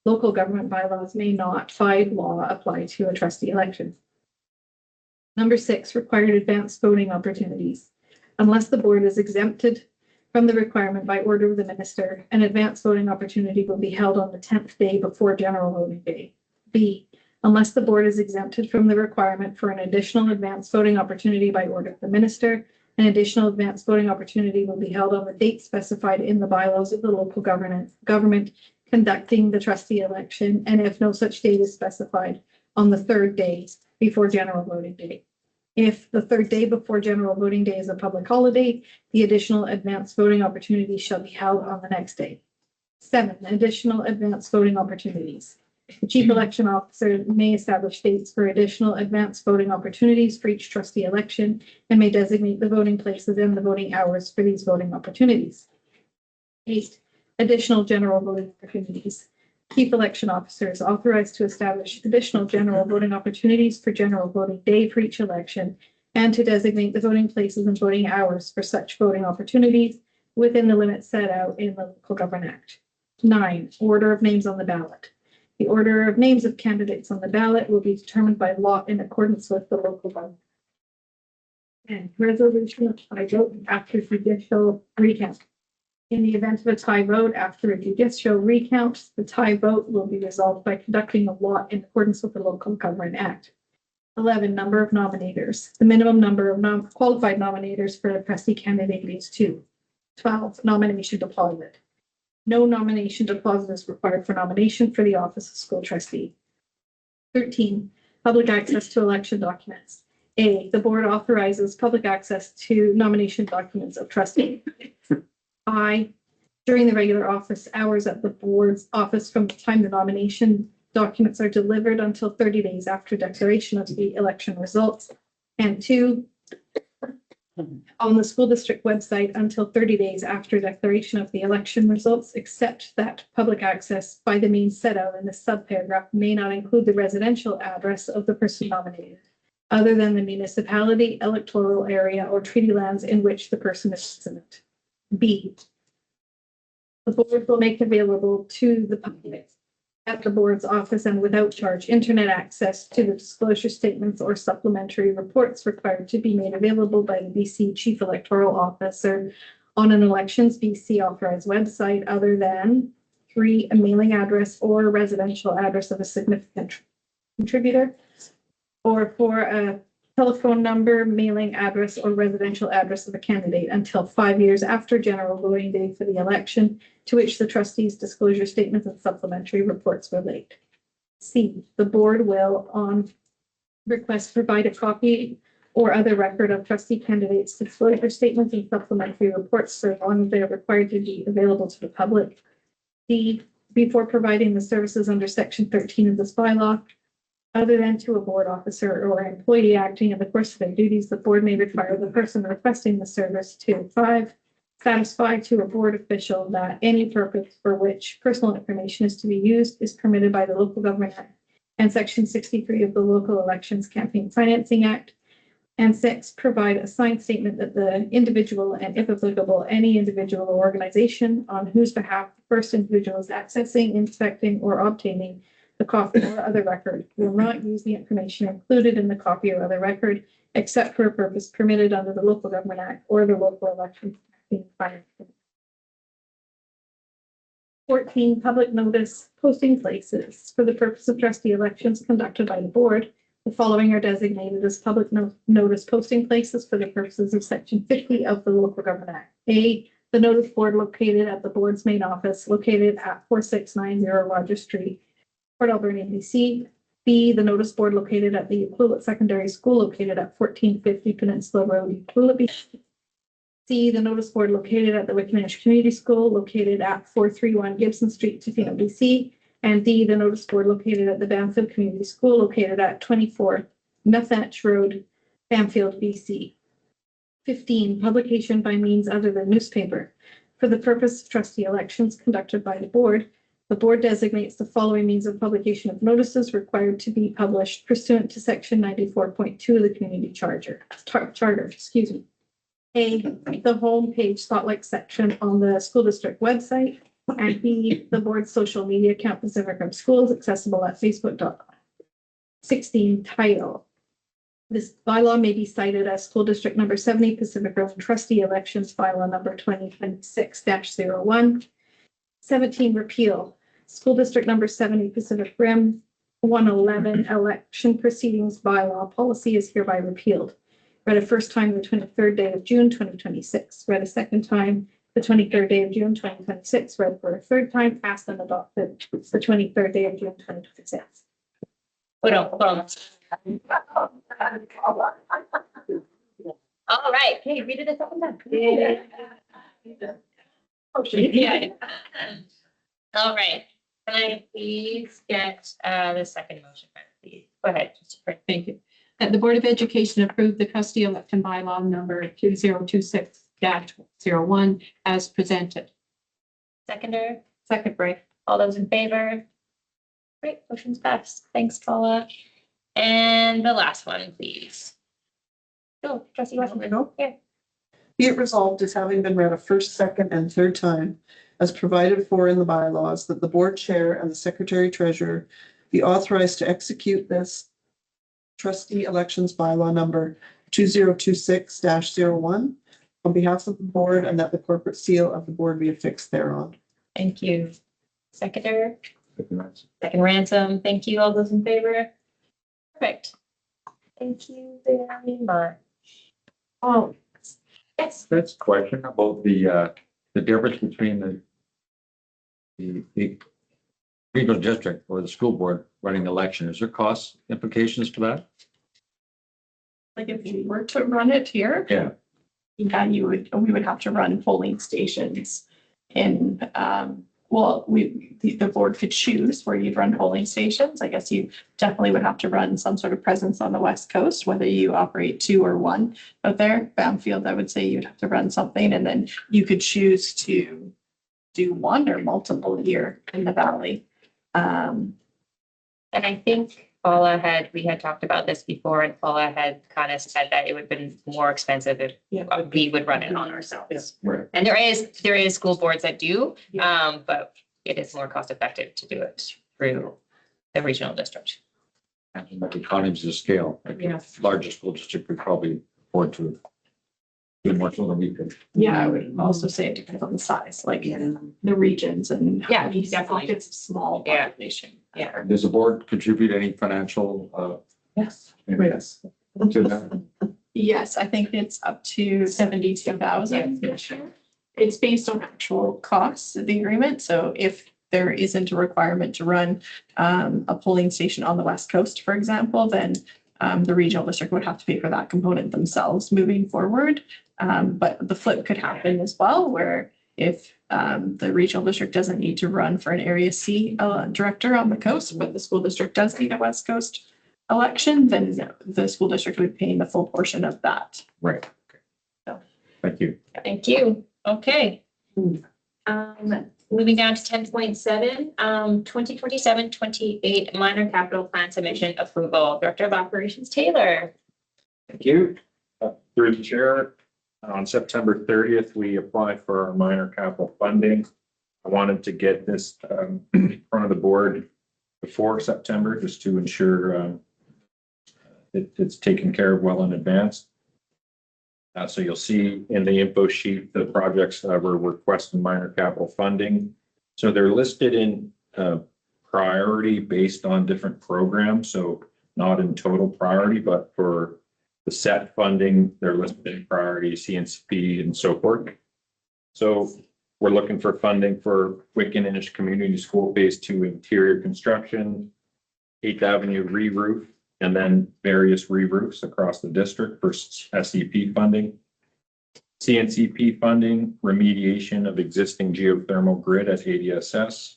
local government bylaws may not, by law, apply to a trustee election. Number 6, required advanced voting opportunities. Unless the board is exempted from the requirement by order of the minister, an advanced voting opportunity will be held on the 10th day before general voting day. B, unless the board is exempted from the requirement for an additional advanced voting opportunity by order of the minister, an additional advanced voting opportunity will be held on the date specified in the bylaws of the local government conducting the trustee election, and if no such date is specified, on the 3rd day before general voting day. If the 3rd day before general voting day is a public holiday, the additional advanced voting opportunity shall be held on the next day. 7, additional advanced voting opportunities. The chief election officer may establish dates for additional advanced voting opportunities for each trustee election and may designate the voting places and the voting hours for these voting opportunities. 8, additional general voting opportunities. Chief election officer is authorized to establish additional general voting opportunities for general voting day for each election and to designate the voting places and voting hours for such voting opportunities within the limits set out in the Local Government Act. 9, order of names on the ballot. The order of names of candidates on the ballot will be determined by law in accordance with the local government. And resolution of tie vote after judicial recount. In the event of a tie vote after a judicial recount, the tie vote will be resolved by conducting a law in accordance with the Local Government Act. 11, number of nominators. The minimum number of qualified nominators for a trustee candidate is 2. 12, nomination deposit. No nomination deposit is required for nomination for the office of school trustee. 13, public access to election documents. A, the board authorizes public access to nomination documents of trustee. I, during the regular office hours at the board's office from the time the nomination documents are delivered until 30 days after declaration of the election results. And 2, on the school district website until 30 days after declaration of the election results, except that public access by the means set out in the subparagraph may not include the residential address of the person nominated, other than the municipality, electoral area, or treaty lands in which the person is resident. B, the board will make available to the public at the board's office and without charge internet access to the disclosure statements or supplementary reports required to be made available by the BC Chief Electoral Officer on an Elections BC authorized website other than 3, a mailing address or residential address of a significant contributor, or 4, a telephone number, mailing address, or residential address of a candidate until 5 years after general voting day for the election to which the trustees' disclosure statements and supplementary reports relate. C, the board will, on request, provide a copy or other record of trustee candidates' disclosure statements and supplementary reports so long as they are required to be available to the public. D, before providing the services under section 13 of this bylaw, other than to a board officer or employee acting in the course of their duties, the board may require the person requesting the service to 5, satisfy to a board official that any purpose for which personal information is to be used is permitted by the Local Government Act and section 63 of the Local Elections Campaign Financing Act. And 6, provide a signed statement that the individual and, if applicable, any individual or organization on whose behalf the first individual is accessing, inspecting, or obtaining the copy or other record will not use the information included in the copy or other record except for a purpose permitted under the Local Government Act or the Local Elections Campaign Financing Act. 14, public notice posting places. For the purpose of trustee elections conducted by the board, the following are designated as public notice posting places for the purposes of section 50 of the Local Government Act. A, the notice board located at the board's main office located at 4690 Rogers Street, Port Alberni, BC. B, the notice board located at the Ucluelet Secondary School located at 1450 Peninsula Road, Ucluelet, BC. C, the notice board located at the Wickenish Community School located at 431 Gibson Street, Tofino, BC. And D, the notice board located at the Banfield Community School located at 24 Methanch Road, Banfield, BC. 15, publication by means other than newspaper. For the purpose of trustee elections conducted by the board designates the following means of publication of notices required to be published pursuant to section 94.2 of the community charter. A, the homepage spotlight section on the school district website, and B, the board's social media account, Pacific Rim Schools, accessible at facebook.com. 16, title. This bylaw may be cited as school district number 70, Pacific Rim trustee elections bylaw number 2026-01. 17, repeal. School district number 70, Pacific Rim 111 election proceedings bylaw policy is hereby repealed. Read a first time the 23rd day of June 2026. Read a second time the 23rd day of June 2026. Read for a third time, passed and adopted the 23rd day of June 2026. All right, okay, read it a second time. Yeah. All right. Can I please get the second motion, please? Go ahead. Thank you. That the Board of Education approve the trustee election bylaw number 2026-01 as presented. Seconder, Second, Bray. all those in favor? Great, motion's passed. Thanks, Paula. And the last one, please. Go, trustee Washington. Go. Here. Be it resolved as having been read a first, second, and third time, as provided for in the bylaws, that the board chair and the secretary treasurer be authorized to execute this trustee elections bylaw number 2026-01 on behalf of the board, and that the corporate seal of the board be affixed thereon. Thank you. Seconder, second Ransom. Thank you. All those in favor? Perfect. Thank you very much. Oh, yes. That's a question about the difference between the regional district or the school board running the election. Is there cost implications for that? Like if you were to run it here, Yeah. yeah, we would have to run polling stations in, the board could choose where you'd run polling stations. I guess you definitely would have to run some sort of presence on the West Coast, whether you operate 2 or 1 out there. Bamfield, I would say you'd have to run something, and then you could choose to do 1 or multiple here in the valley. And I think we had talked about this before, and Paula had kind of said that it would have been more expensive if we would run it on ourselves. Right. And there is school boards that do, but it is more cost effective to do it through the regional district. And like economies of scale, like the largest school district could probably afford to do more so than we could. Yeah, I would also say it depends on the size, like in the regions and. Yeah, definitely. It's a small population. Yeah. Does the board contribute any financial, Yes. Yes. to that? Yes, I think it's up to 72,000 this year. It's based on actual costs of the agreement. So if there isn't a requirement to run a polling station on the West Coast, for example, then the regional district would have to pay for that component themselves moving forward. But the flip could happen as well, where if the regional district doesn't need to run for an Area C director on the coast, but the school district does need a West Coast election, then the school district would pay the full portion of that. Right. So. Thank you. Thank you. Okay. Moving down to 10.7, 2027-28 minor capital plan submission approval. Director of Operations Taylor. Thank you. Through the chair, on September 30th, we applied for our minor capital funding. I wanted to get this in front of the board before September, just to ensure it's taken care of well in advance. So you'll see in the info sheet, the projects we're requesting minor capital funding. So they're listed in priority based on different programs. So not in total priority, but for the set funding, they're listed in priority, CNCP and so forth. So we're looking for funding for Wiccan Community School Phase 2 interior construction, 8th Avenue re-roof, and then various re-roofs across the district for SCP funding. CNCP funding, remediation of existing geothermal grid at ADSS.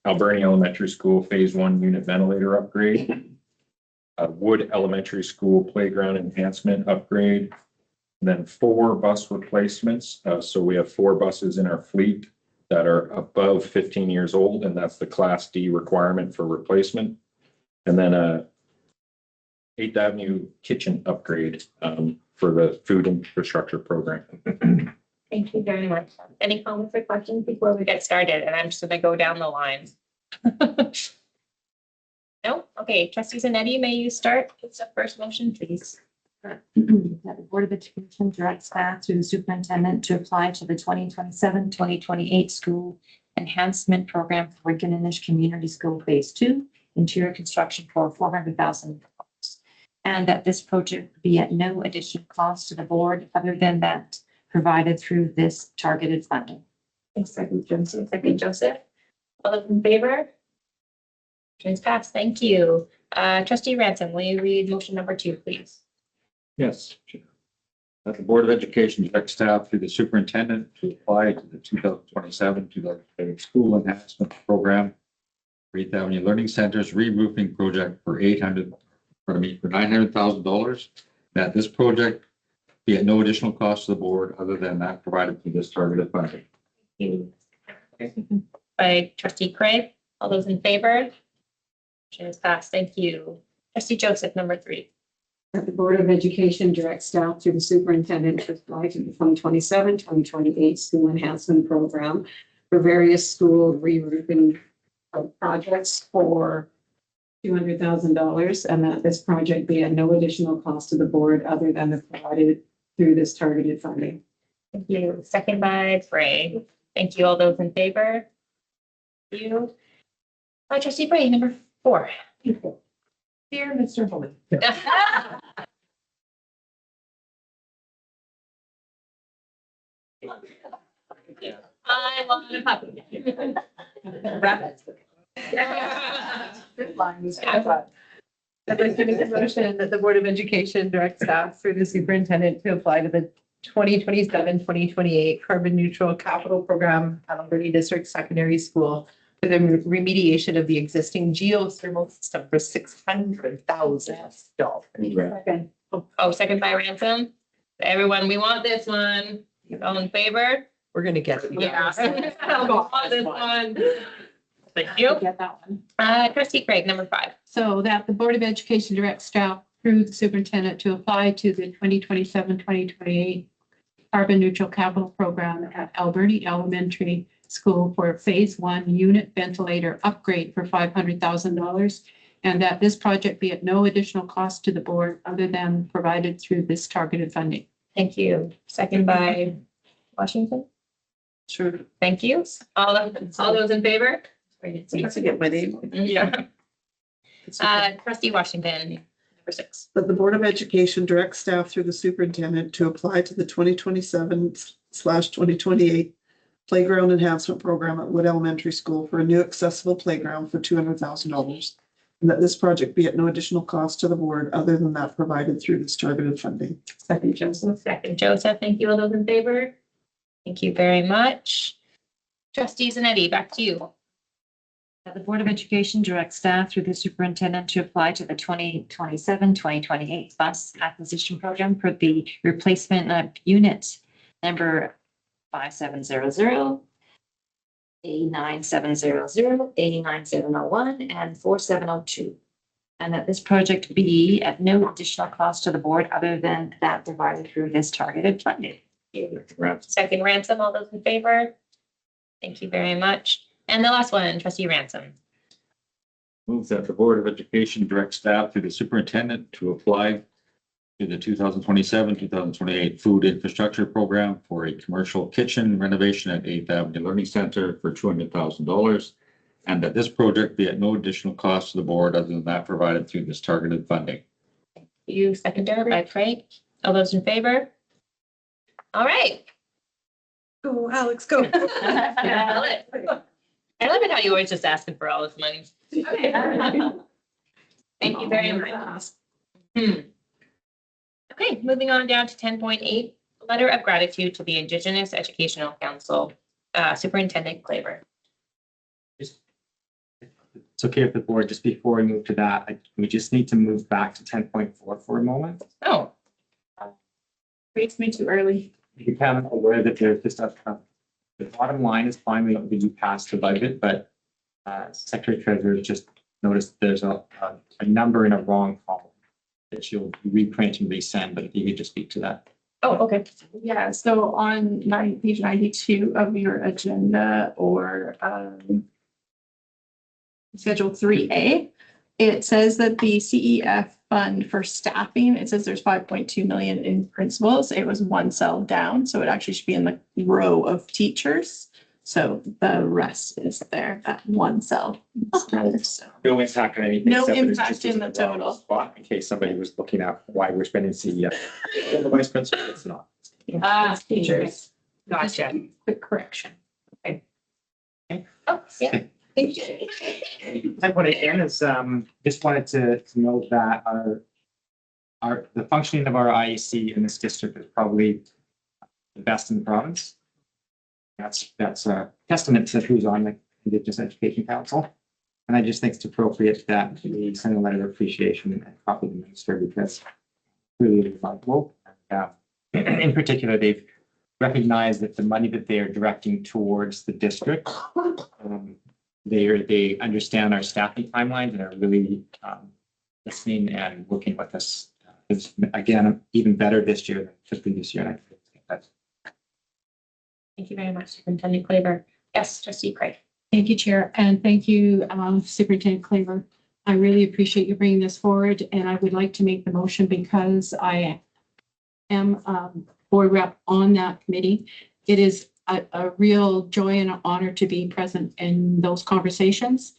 Alberni Elementary School Phase 1 unit ventilator upgrade. Wood Elementary School playground enhancement upgrade. And then 4 bus replacements. So we have 4 buses in our fleet that are above 15 years old, and that's the Class D requirement for replacement. And then 8th Avenue kitchen upgrade for the food infrastructure program. Thank you very much. Any comments or questions before we get started? And I'm just going to go down the line. No? Okay, Trustee Zanetti, may you start with the first motion, please? That the Board of Education directs staff through the superintendent to apply to the 2027-2028 school enhancement program for Wiccan Community School Phase 2 interior construction for $400,000. And that this project be at no additional cost to the board other than that provided through this targeted funding. Thanks, Secretary Joseph. Secretary Joseph. All those in favor? Motion's passed. Thank you. Trustee Ransom, will you read motion number 2, please? Yes. That the Board of Education direct staff through the superintendent to apply to the 2027-2028 school enhancement program for 8th Avenue Learning Center's re-roofing project for $900,000. That this project be at no additional cost to the board other than that provided through this targeted funding. By trustee Craig. All those in favor? Motion is passed. Thank you. Trustee Joseph, number 3. That the Board of Education direct staff through the superintendent to apply to the 2027-2028 school enhancement program for various school re-roofing projects for $200,000, and that this project be at no additional cost to the board other than the provided through this targeted funding. Thank you. Second by Bray. Thank you. All those in favor? Thank you. Trustee Bray, number 4. Dear Mr. Holman. I want a puppy. Rabbits. Good line, was good one. I'd like to make a motion that the Board of Education direct staff through the superintendent to apply to the 2027-2028 carbon neutral capital program at Alberta District Secondary School for the remediation of the existing geothermal system for $600,000. Oh, second by Ransom. Everyone, we want this one. All in favor? We're gonna get it. Yeah. We want this one. Thank you. Get that one. Trustee Craig, number 5. So that the Board of Education direct staff through the superintendent to apply to the 2027-2028 carbon neutral capital program at Alberta Elementary School for phase 1 unit ventilator upgrade for $500,000. And that this project be at no additional cost to the board other than provided through this targeted funding. Thank you. Second by Washington. Sure. Thank you. All those in favor? Let's get my name. Yeah. Trustee Washington, number 6. That the Board of Education direct staff through the superintendent to apply to the 2027/2028 playground enhancement program at Wood Elementary School for a new accessible playground for $200,000. And that this project be at no additional cost to the board other than that provided through this targeted funding. Second, Joseph. Second, Joseph. Thank you. All those in favor? Thank you very much. Trustee Zanetti, back to you. That the Board of Education direct staff through the superintendent to apply to the 2027-2028 bus acquisition program for the replacement of unit number 5700, 89700, 89701, and 4702. And that this project be at no additional cost to the board other than that provided through this targeted funding. Second, Ransom. All those in favor? Thank you very much. And the last one, Trustee Ransom. Move that the Board of Education direct staff through the superintendent to apply to the 2027-2028 food infrastructure program for a commercial kitchen renovation at 8th Avenue Learning Center for $200,000. And that this project be at no additional cost to the board other than that provided through this targeted funding. You seconder by Frank. All those in favor? All right. Go, Alex, go. I love it how you always just asking for all this money. Thank you very much. Okay, moving on down to 10.8, letter of gratitude to the Indigenous Educational Council, Superintendent Claver. It's okay if the board, just before we move to that, we just need to move back to 10.4 for a moment. Oh. Rates me too early. You can aware that there's just the bottom line is finally that you passed the budget, but Secretary Treasurer just noticed there's a number in a wrong column that you'll reprint and resend, but if you could just speak to that. Oh, okay. Yeah, so on page 92 of your agenda or Schedule 3A, it says that the CEF fund for staffing, it says there's 5.2 million in principals. It was one cell down, so it actually should be in the row of teachers. So the rest is there, that one cell. So No impact on anything. no except that it's impact just in the wrong total. spot in case somebody was looking at why we're spending CEF. The vice principal, it's not. Teachers. Gotcha. Quick correction. Oh, yeah. Thank you. I put it in as, just wanted to note that our the functioning of our IEC in this district is probably the best in the province. That's a testament to who's on the Indigenous Education Council. And I just think it's appropriate that we send a letter of appreciation and copy the minister because it's really remarkable. In particular, they've recognized that the money that they are directing towards the district, they understand our staffing timelines and are really listening and working with us. It's again even better this year than the previous year. And I think that's Thank you very much, Superintendent Claver. Yes, Trustee Craig. Thank you, Chair, and thank you, Superintendent Claver. I really appreciate you bringing this forward, and I would like to make the motion because I am board rep on that committee. It is a real joy and an honor to be present in those conversations,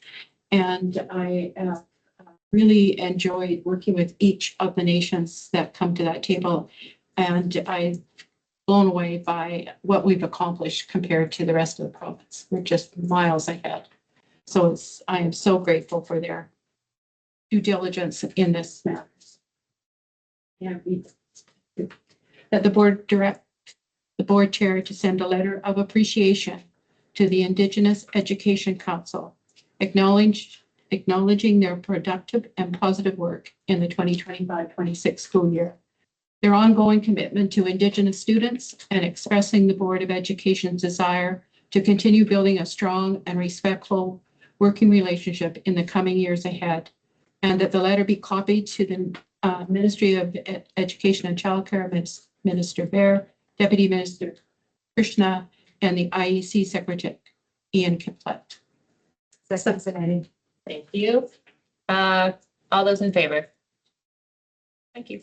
and I really enjoyed working with each of the nations that come to that table, and I'm blown away by what we've accomplished compared to the rest of the province. We're just miles ahead. So I am so grateful for their due diligence in this matter. Yeah, that the board direct the board chair to send a letter of appreciation to the Indigenous Education Council, acknowledging their productive and positive work in the 2025-26 school year, their ongoing commitment to Indigenous students, and expressing the Board of Education's desire to continue building a strong and respectful working relationship in the coming years ahead, and that the letter be copied to the Ministry of Education and Childcare, Minister Bear, Deputy Minister Krishna, and the IEC Secretary Ian Kiplet. Thank you. All those in favor? Thank you.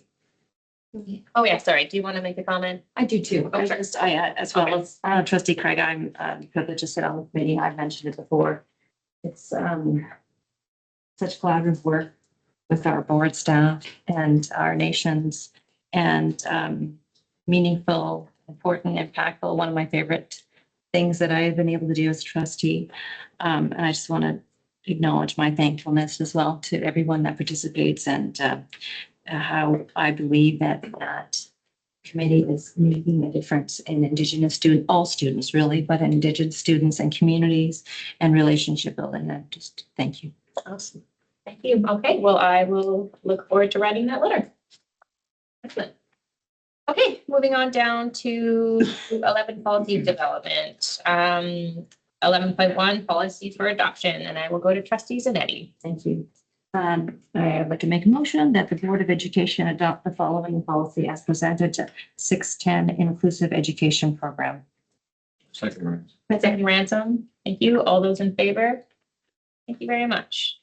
Oh, yeah, sorry. Do you want to make a comment? I do too. Oh, I sure. just, as well as Trustee Craig, I'm privileged to sit on the committee. I've mentioned it before. It's such collaborative work with our board staff and our nations, and meaningful, important, impactful. One of my favorite things that I've been able to do as trustee. And I just want to acknowledge my thankfulness as well to everyone that participates, and how I believe that committee is making a difference in Indigenous all students really, but Indigenous students and communities and relationship building. And just thank you. Awesome. Thank you. Okay, well, I will look forward to writing that letter. Excellent. Okay, moving on down to 11 policy development. 11.1 policies for adoption, and I will go to Trustee Zanetti. Thank you. I'd like to make a motion that the Board of Education adopt the following policy as presented to 610 Inclusive Education Program. second. Second Ransom. Thank you. All those in favor? Thank you very much.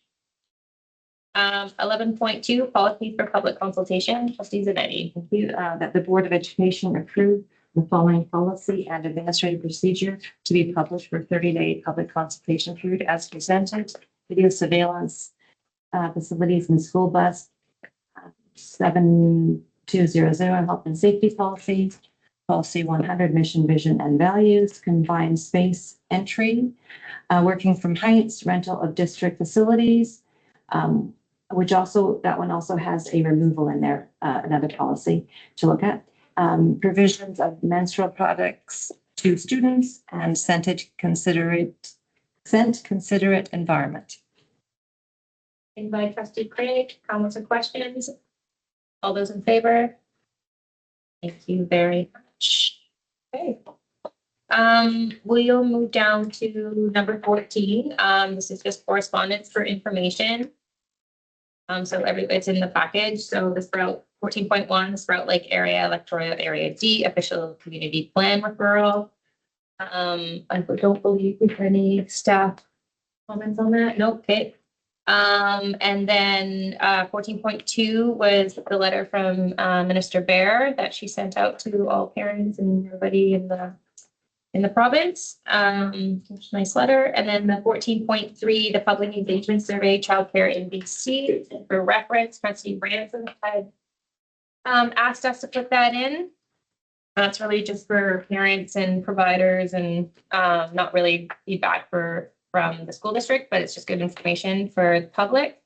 11.2 policy for public consultation. Trustee Zanetti. Thank you. That the Board of Education approve the following policy and administrative procedure to be published for 30-day public consultation period as presented. Video surveillance facilities and school bus 7200 health and safety policy. Policy 100 mission, vision, and values, confined space entry, working from heights, rental of district facilities, which also, that one also has a removal in there, another policy to look at. Provisions of menstrual products to students and scent considerate environment. By Trustee Craig. Comments or questions? All those in favor? Thank you very much. Okay. We'll move down to number 14. This is just correspondence for information. So it's in the package. So the Sprout 14.1, the Sprout Lake Area Electoral Area D official community plan referral. I don't believe we have any staff comments on that. Nope. Okay. And then 14.2 was the letter from Minister Bear that she sent out to all parents and everybody in the province. Nice letter. And then the 14.3, the public engagement survey, childcare in BC. For reference, Trustee Ransom had asked us to put that in. That's really just for parents and providers, and not really feedback from the school district, but it's just good information for the public.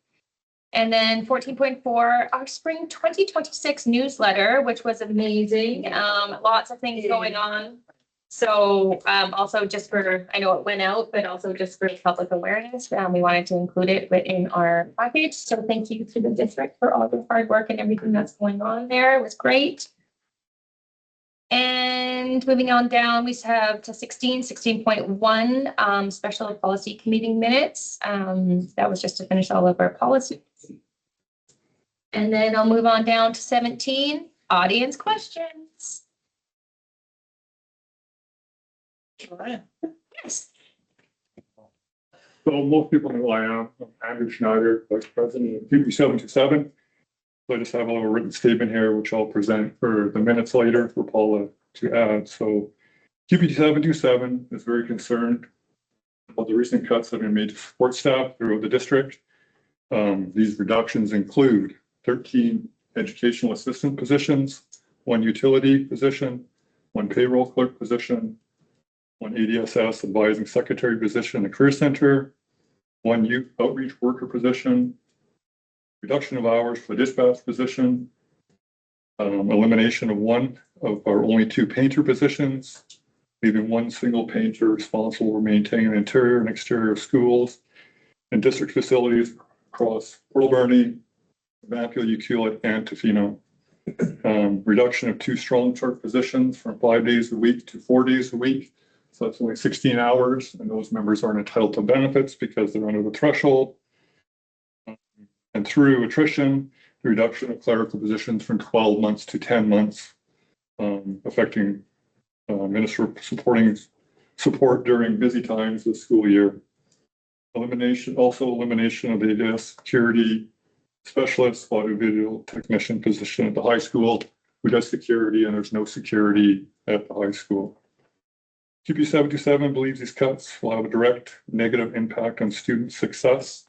And then 14.4, our spring 2026 newsletter, which was amazing. Lots of things going on. So also just for, I know it went out, but also just for public awareness, we wanted to include it within our package. So thank you to the district for all the hard work and everything that's going on there. It was great. And moving on down, we have to 16.1, special policy committee minutes. That was just to finish all of our policies. And then I'll move on down to 17, audience questions. Yes. So most people know who I am. I'm Andrew Schneider, Vice President of QP727. So I just have a little written statement here, which I'll present for the minutes later for Paula to add. So QP727 is very concerned about the recent cuts that have been made to support staff throughout the district. These reductions include 13 educational assistant positions, 1 utility position, 1 payroll clerk position, 1 ADSS advising secretary position in the Career Center, 1 youth outreach worker position, reduction of hours for the dispatch position, elimination of 1 of our only 2 painter positions, leaving 1 single painter responsible for maintaining the interior and exterior of schools and district facilities across Pearl Barney, Vapula, Ucluelet, and Tofino. Reduction of 2 strong chart positions from 5 days a week to 4 days a week. So that's only 16 hours, and those members aren't entitled to benefits because they're under the threshold. And through attrition, the reduction of clerical positions from 12 months to 10 months, affecting minister support during busy times of the school year. Elimination of the ADS security specialist, audiovisual technician position at the high school who does security, and there's no security at the high school. QP727 believes these cuts will have a direct negative impact on student success.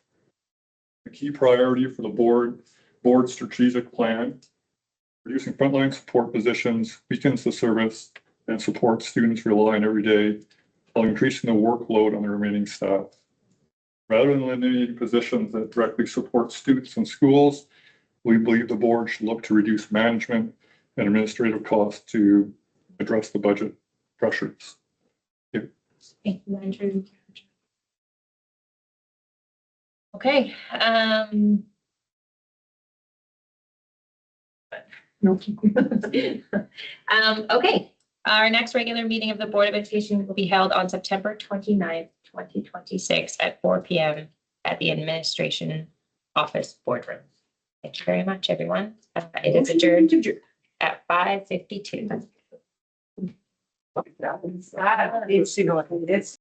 The key priority for the board strategic plan, reducing frontline support positions, weakens the service, and supports students rely on every day while increasing the workload on the remaining staff. Rather than eliminating positions that directly support students in schools, we believe the board should look to reduce management and administrative costs to address the budget pressures. Thank you, Andrew. Okay. Okay. Our next regular meeting of the Board of Education will be held on September 29th, 2026 at 4 p.m. at the Administration Office Boardroom. Thank you very much, everyone. It is adjourned at 5:52.